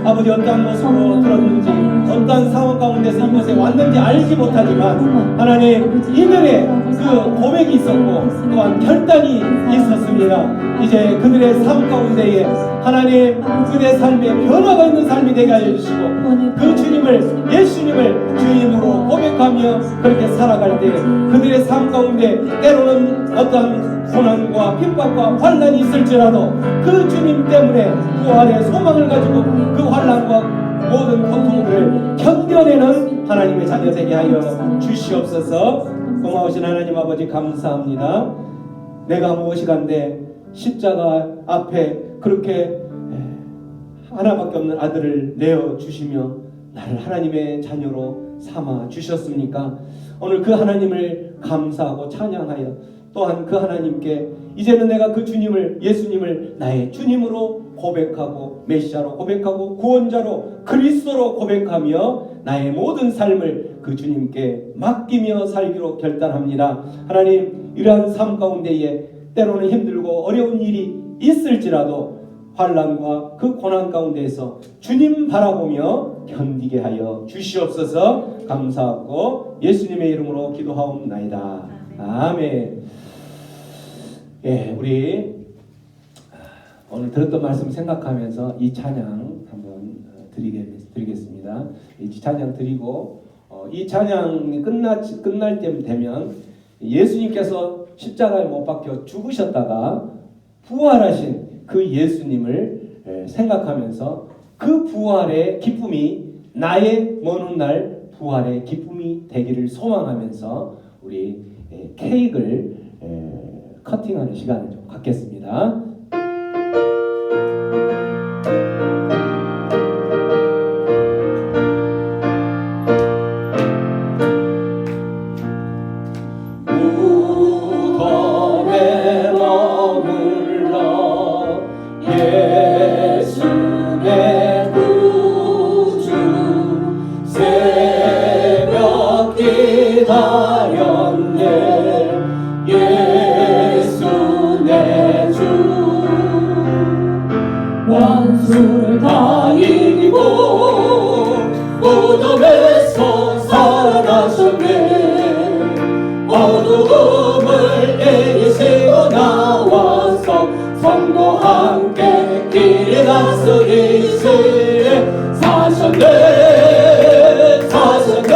아버지, 어떠한 모습으로 들었는지, 어떠한 상황 가운데서 이곳에 왔는지 알지 못하지만 하나님, 이들의 그 고백이 있었고 또한 결단이 있었습니다. 이제 그들의 삶 가운데에 하나님, 그들의 삶에 변화가 있는 삶이 되게 알려주시고 그 주님을, 예수님을 주님으로 고백하며 그렇게 살아갈 때 그들의 삶 가운데 때로는 어떤 고난과 핍박과 환난이 있을지라도 그 주님 때문에 부활의 소망을 가지고 그 환난과 모든 고통들을 견뎌내는 하나님의 자녀 되게 하여 주시옵소서. 고마우신 하나님 아버지 감사합니다. 내가 무엇이간데 십자가 앞에 그렇게 하나밖에 없는 아들을 내어주시며 나를 하나님의 자녀로 삼아 주셨습니까? 오늘 그 하나님을 감사하고 찬양하여 또한 그 하나님께 이제는 내가 그 주님을, 예수님을 나의 주님으로 고백하고 메시아로 고백하고 구원자로 그리스도로 고백하며 나의 모든 삶을 그 주님께 맡기며 살기로 결단합니다. 하나님, 이러한 삶 가운데에 때로는 힘들고 어려운 일이 있을지라도 환난과 그 고난 가운데에서 주님 바라보며 견디게 하여 주시옵소서. 감사하고 예수님의 이름으로 기도하옵나이다. 아멘. 예, 우리 오늘 들었던 말씀 생각하면서 이 찬양 한번 드리겠습니다. 이 찬양 드리고 이 찬양이 끝날 때 되면 예수님께서 십자가에 못 박혀 죽으셨다가 부활하신 그 예수님을 생각하면서 그 부활의 기쁨이 나의 먼 훗날 부활의 기쁨이 되기를 소망하면서 우리 케이크를 커팅하는 시간을 좀 갖겠습니다. 무덤에 머물러 예수 다스리시네 사셨네 사셨네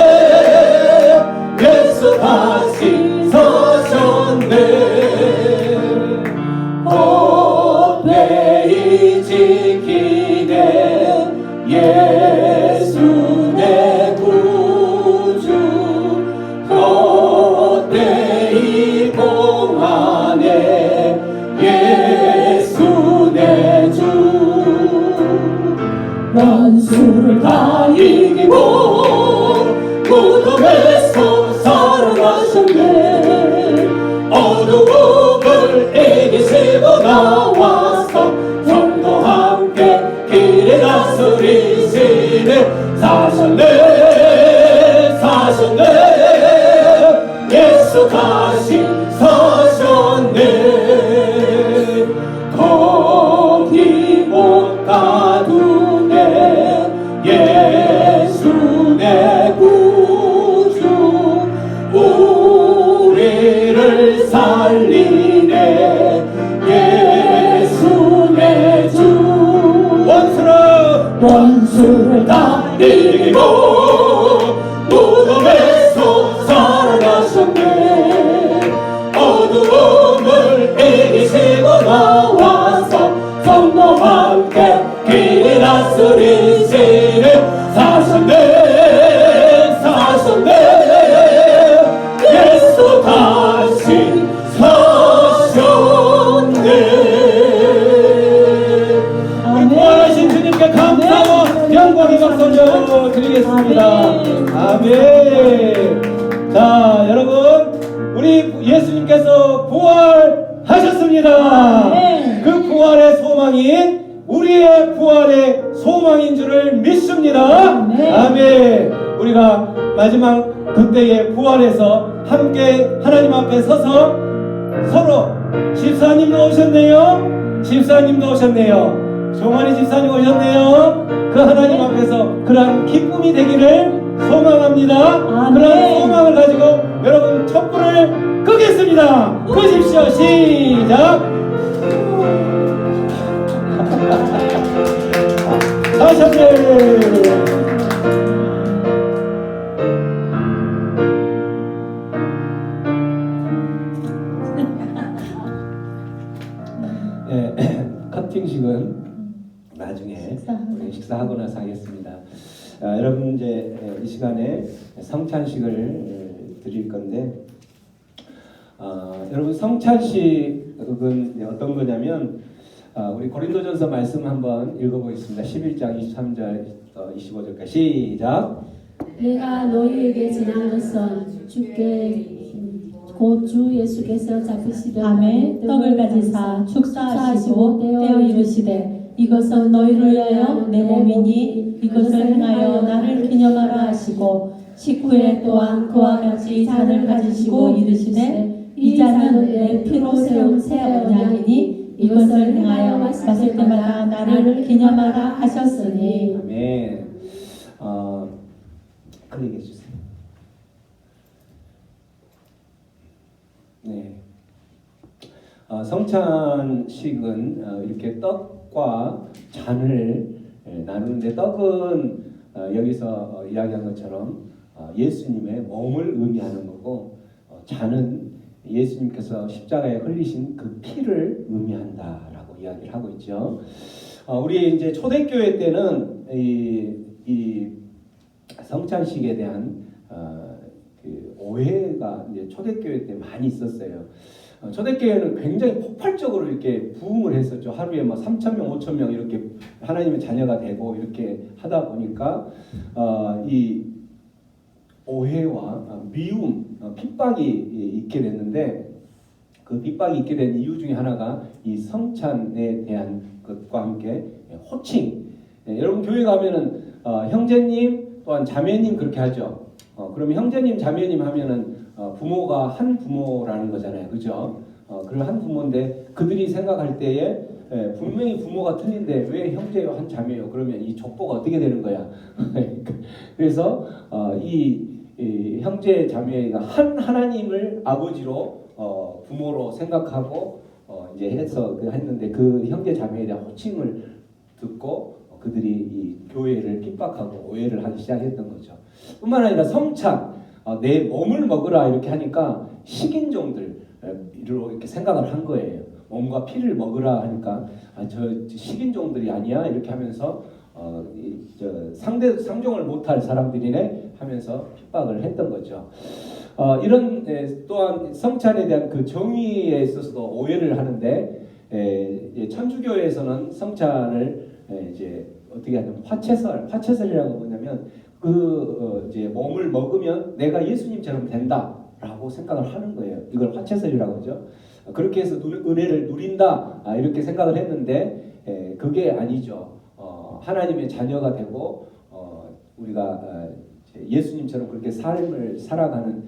예수 다시 사셨네 헛되이 지키네 예수 내 구주 헛되이 봉하네 예수 내 주 원수를 다 이기고 무덤에서 살아나셨네 어두움을 이기시고 나와서 성도와 함께 길에 다스리시네 사셨네 사셨네 예수 다시 사셨네 거기 못 가두네 예수 내 구주 우리를 살리네 예수 내 주 원수를 다 이기고 무덤에서 살아나셨네 어두움을 이기시고 나와서 성도와 함께 길이 다스리시네 사셨네 사셨네 예수 다시 사셨네 우리 부활하신 주님께 감사와 영광의 박수 올려드리겠습니다. 아멘. 자 여러분 우리 예수님께서 부활하셨습니다. 그 부활의 소망이 우리의 부활의 소망인 줄을 믿습니다. 아멘. 우리가 마지막 그때의 부활에서 함께 하나님 앞에 서서 서로 집사님도 오셨네요. 집사님도 오셨네요. 종환이 집사님 오셨네요. 그 하나님 앞에서 그러한 기쁨이 되기를 소망합니다. 그런 소망을 가지고 여러분 촛불을 끄겠습니다. 끄십시오. 시작. 다시 한번. 커팅식은 나중에 우리 식사하고 나서 하겠습니다. 여러분 이제 이 시간에 성찬식을 드릴 건데 여러분 성찬식은 어떤 거냐면 우리 고린도전서 말씀 한번 읽어보겠습니다. 11장 23절 25절까지 시작. 내가 너희에게 전한 것은 주께 곧 주 예수께서 잡히시던 밤에 떡을 가지사 축사하시고 떼어 이르시되 이것은 너희를 위하여 내 몸이니 이것을 행하여 나를 기념하라 하시고 식후에 또한 그와 같이 잔을 가지시고 이르시되 이 잔은 내 피로 세운 새 언약이니 이것을 행하여 마실 때마다 나를 기념하라 하셨으니. 아멘. 클릭해 주세요. 네. 성찬식은 이렇게 떡과 잔을 나누는데 떡은 여기서 이야기한 것처럼 예수님의 몸을 의미하는 거고 잔은 예수님께서 십자가에 흘리신 그 피를 의미한다라고 이야기를 하고 있죠. 우리 이제 초대교회 때는 이 성찬식에 대한 그 오해가 이제 초대교회 때 많이 있었어요. 초대교회는 굉장히 폭발적으로 이렇게 부흥을 했었죠. 하루에 뭐 3,000명, 5,000명 이렇게 하나님의 자녀가 되고 이렇게 하다 보니까 이 오해와 미움, 핍박이 있게 됐는데 그 핍박이 있게 된 이유 중에 하나가 이 성찬에 대한 것과 함께 호칭. 여러분 교회 가면은 형제님 또한 자매님 그렇게 하죠. 그러면 형제님 자매님 하면은 부모가 한 부모라는 거잖아요. 그죠? 그럼 한 부모인데 그들이 생각할 때에 분명히 부모가 틀린데 왜 형제요 한 자매요? 그러면 이 족보가 어떻게 되는 거야? 그래서 이 형제 자매가 한 하나님을 아버지로 부모로 생각하고 이제 해서 했는데 그 형제 자매에 대한 호칭을 듣고 그들이 이 교회를 핍박하고 오해를 하기 시작했던 거죠. 뿐만 아니라 성찬, 내 몸을 먹으라 이렇게 하니까 식인종들로 이렇게 생각을 한 거예요. 몸과 피를 먹으라 하니까 저 식인종들이 아니야 이렇게 하면서 상종을 못할 사람들이네 하면서 핍박을 했던 거죠. 이런 또한 성찬에 대한 그 정의에 있어서도 오해를 하는데 천주교에서는 성찬을 이제 어떻게 하냐면 화채설이라는 건 뭐냐면 이제 몸을 먹으면 내가 예수님처럼 된다라고 생각을 하는 거예요. 이걸 화채설이라고 하죠. 그렇게 해서 은혜를 누린다 이렇게 생각을 했는데 그게 아니죠. 하나님의 자녀가 되고 우리가 예수님처럼 그렇게 삶을 살아가는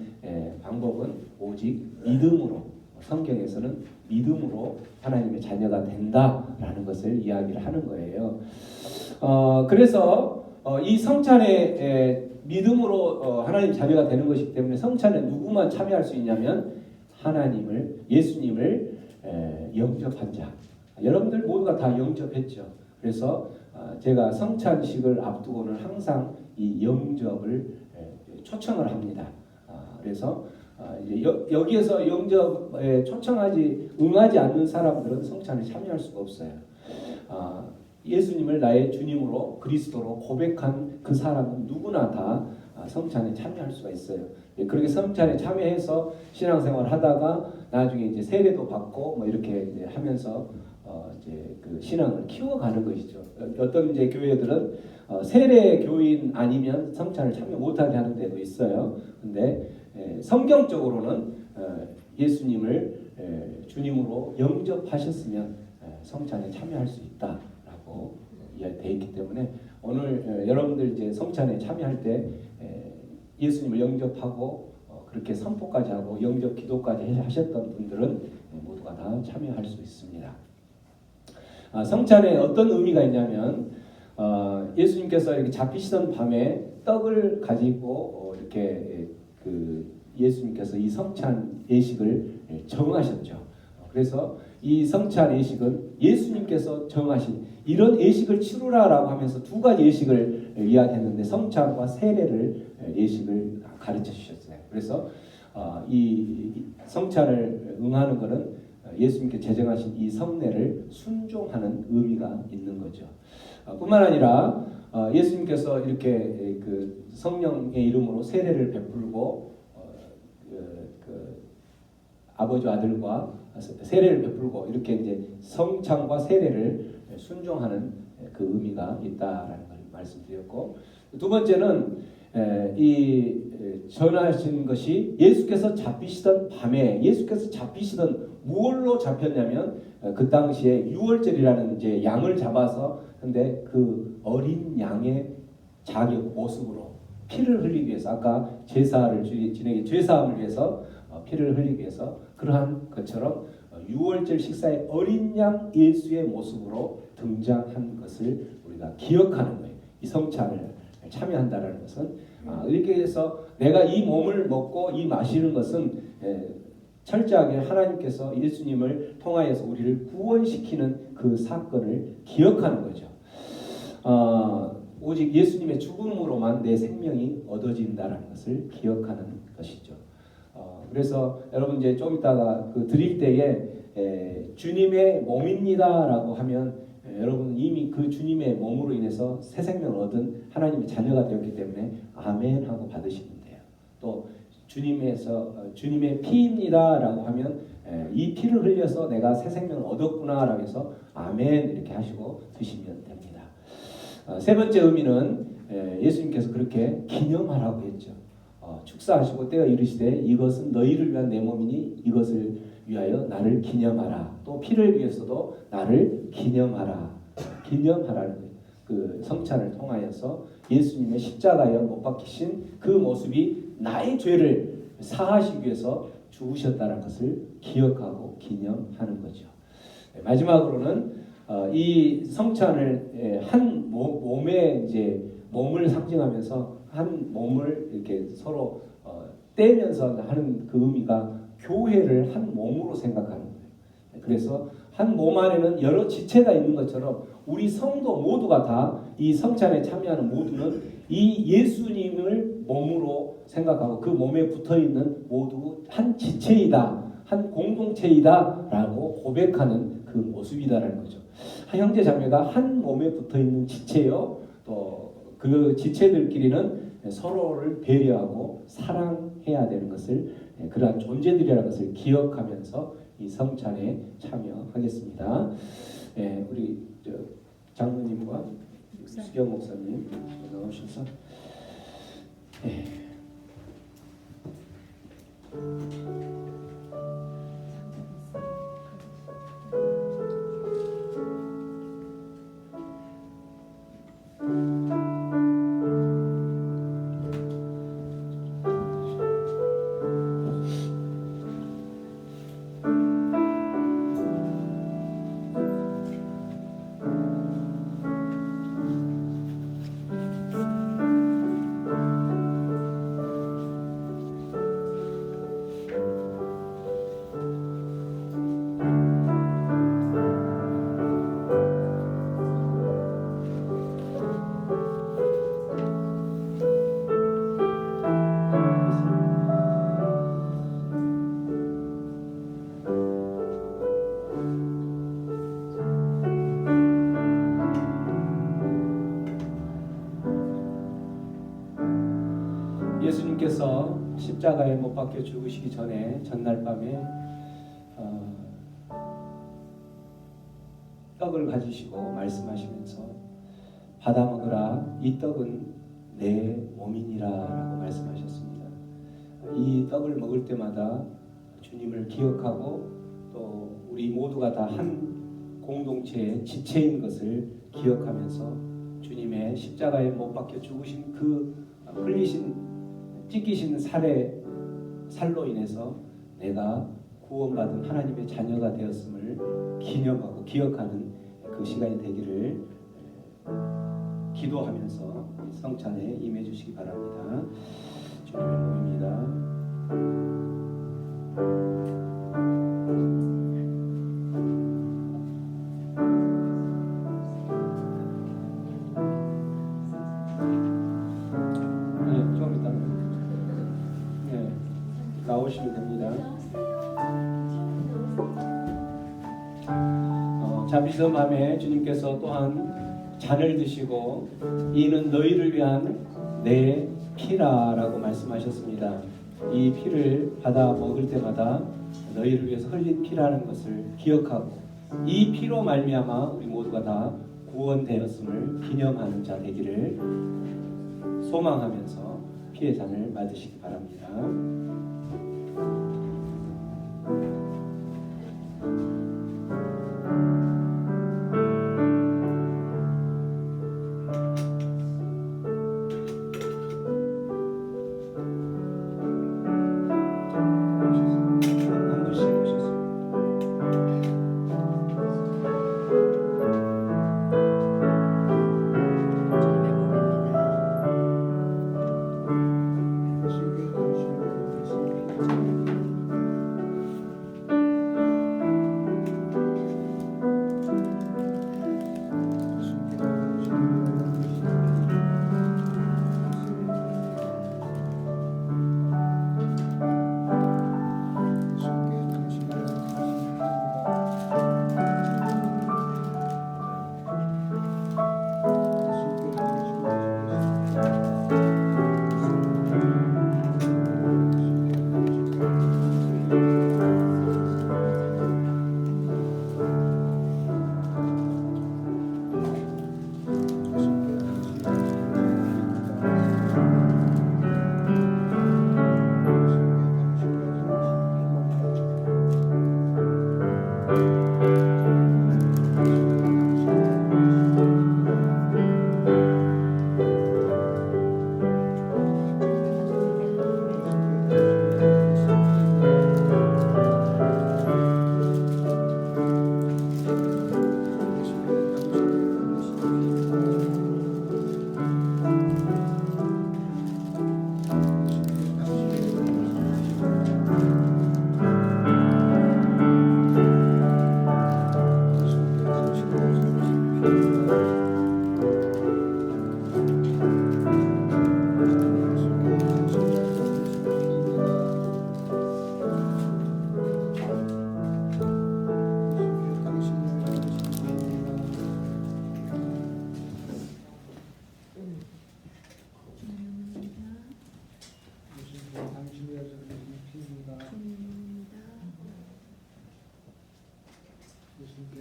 방법은 오직 믿음으로, 성경에서는 믿음으로 하나님의 자녀가 된다라는 것을 이야기를 하는 거예요. 그래서 이 성찬에 믿음으로 하나님 자녀가 되는 것이기 때문에 성찬에 누구만 참여할 수 있냐면 예수님을 영접한 자. 여러분들 모두가 다 영접했죠. 그래서 제가 성찬식을 앞두고는 항상 이 영접을 초청을 합니다. 그래서 이제 여기에서 영접에 응하지 않는 사람들은 성찬에 참여할 수가 없어요. 예수님을 나의 주님으로 그리스도로 고백한 그 사람은 누구나 다 성찬에 참여할 수가 있어요. 그렇게 성찬에 참여해서 신앙생활을 하다가 나중에 이제 세례도 받고 뭐 이렇게 이제 하면서 이제 그 신앙을 키워가는 것이죠. 어떤 이제 교회들은 세례 교인 아니면 성찬을 참여 못하게 하는 데도 있어요. 근데 성경적으로는 예수님을 주님으로 영접하셨으면 성찬에 참여할 수 있다라고 되어 있기 때문에 오늘 여러분들 이제 성찬에 참여할 때 예수님을 영접하고 그렇게 선포까지 하고 영접 기도까지 하셨던 분들은 모두가 다 참여할 수 있습니다. 성찬에 어떤 의미가 있냐면 예수님께서 이렇게 잡히시던 밤에 떡을 가지고 이렇게 예수님께서 이 성찬 예식을 정하셨죠. 그래서 이 성찬 예식은 예수님께서 정하신 이런 예식을 치루라라고 하면서 두 가지 예식을 이야기했는데 성찬과 세례를 예식을 가르쳐 주셨어요. 그래서 이 성찬을 응하는 것은 예수님께 제정하신 이 성례를 순종하는 의미가 있는 거죠. 뿐만 아니라 예수님께서 이렇게 그 성령의 이름으로 세례를 베풀고 아버지와 아들과 세례를 베풀고 이렇게 이제 성찬과 세례를 순종하는 그 의미가 있다라는 걸 말씀드렸고, 두 번째는 이 전하신 것이 예수께서 잡히시던 밤에 예수께서 잡히시던 무엇로 잡혔냐면 그 당시에 유월절이라는 이제 양을 잡아서 근데 그 어린 양의 자격 모습으로 피를 흘리기 위해서 아까 제사를 지내기 죄사함을 위해서 피를 흘리기 위해서 그러한 것처럼 유월절 식사에 어린 양 예수의 모습으로 등장한 것을 우리가 기억하는 거예요. 이 성찬을 참여한다라는 것은 이렇게 해서 내가 이 몸을 먹고 이 마시는 것은 철저하게 하나님께서 예수님을 통하여서 우리를 구원시키는 그 사건을 기억하는 거죠. 오직 예수님의 죽음으로만 내 생명이 얻어진다라는 것을 기억하는 것이죠. 그래서 여러분 이제 좀 이따가 드릴 때에 주님의 몸입니다라고 하면 여러분 이미 그 주님의 몸으로 인해서 새 생명을 얻은 하나님의 자녀가 되었기 때문에 아멘 하고 받으시면 돼요. 또 주님의 피입니다라고 하면 이 피를 흘려서 내가 새 생명을 얻었구나라고 해서 아멘 이렇게 하시고 드시면 됩니다. 세 번째 의미는 예수님께서 그렇게 기념하라고 했죠. 축사하시고 때가 이르시되 이것은 너희를 위한 내 몸이니 이것을 위하여 나를 기념하라. 또 피를 위해서도 나를 기념하라. 기념하라는 거예요. 그 성찬을 통하여서 예수님의 십자가에 못 박히신 그 모습이 나의 죄를 사하시기 위해서 죽으셨다는 것을 기억하고 기념하는 거죠. 마지막으로는 이 성찬을 한 몸에 이제 몸을 상징하면서 한 몸을 이렇게 서로 떼면서 하는 그 의미가 교회를 한 몸으로 생각하는 거예요. 그래서 한 몸 안에는 여러 지체가 있는 것처럼 우리 성도 모두가 다 이 성찬에 참여하는 모두는 이 예수님을 몸으로 생각하고 그 몸에 붙어있는 모두 한 지체이다, 한 공동체이다라고 고백하는 그 모습이다라는 거죠. 형제 자매가 한 몸에 붙어있는 지체요, 또 그 지체들끼리는 서로를 배려하고 사랑해야 되는 것을, 그러한 존재들이라는 것을 기억하면서 이 성찬에 참여하겠습니다. 우리 장로님과 수경 목사님 나오셔서 예수님께서 십자가에 못 박혀 죽으시기 전에 전날 밤에 떡을 가지시고 말씀하시면서 받아 먹으라, 이 떡은 내 몸이니라 라고 말씀하셨습니다. 이 떡을 먹을 때마다 주님을 기억하고 또 우리 모두가 다 한 공동체의 지체인 것을 기억하면서 주님의 십자가에 못 박혀 죽으신 그 흘리신 찢기신 살로 인해서 내가 구원받은 하나님의 자녀가 되었음을 기념하고 기억하는 그 시간이 되기를 기도하면서 성찬에 임해 주시기 바랍니다. 주님의 몸입니다. 좀 이따 나오시면 됩니다. 잠시던 밤에 주님께서 또한 잔을 드시고 이는 너희를 위한 내 피라라고 말씀하셨습니다. 이 피를 받아 먹을 때마다 너희를 위해서 흘린 피라는 것을 기억하고 이 피로 말미암아 우리 모두가 다 구원되었음을 기념하는 자 되기를 소망하면서 피의 잔을 맞으시기 바랍니다.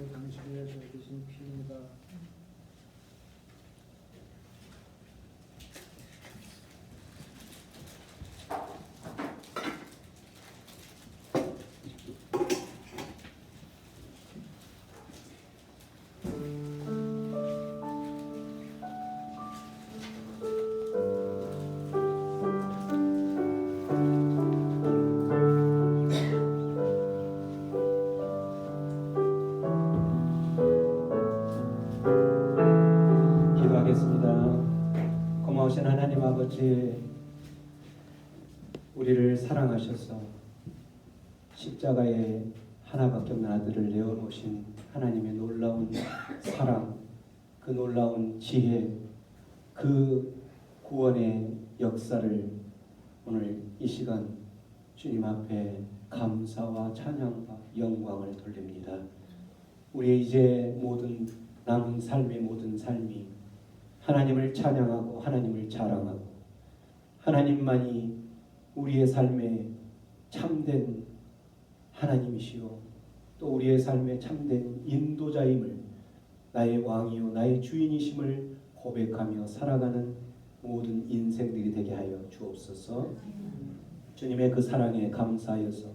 당신을 위해서 흘리신 피입니다. 기도하겠습니다. 고마우신 하나님 아버지, 우리를 사랑하셔서 십자가에 하나밖에 없는 아들을 내어놓으신 하나님의 놀라운 사랑, 그 놀라운 지혜, 그 구원의 역사를 오늘 이 시간 주님 앞에 감사와 찬양과 영광을 돌립니다. 우리의 이제 모든 남은 삶의 모든 삶이 하나님을 찬양하고 하나님을 자랑하고 하나님만이 우리의 삶에 참된 하나님이시오, 또 우리의 삶에 참된 인도자임을, 나의 왕이요 나의 주인이심을 고백하며 살아가는 모든 인생들이 되게 하여 주옵소서. 주님의 그 사랑에 감사하여서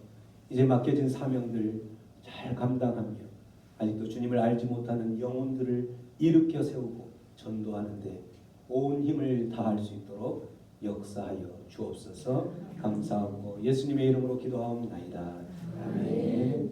이제 맡겨진 사명들 잘 감당하며 아직도 주님을 알지 못하는 영혼들을 일으켜 세우고 전도하는데 온 힘을 다할 수 있도록 역사하여 주옵소서. 감사하고 예수님의 이름으로 기도하옵나이다. 아멘.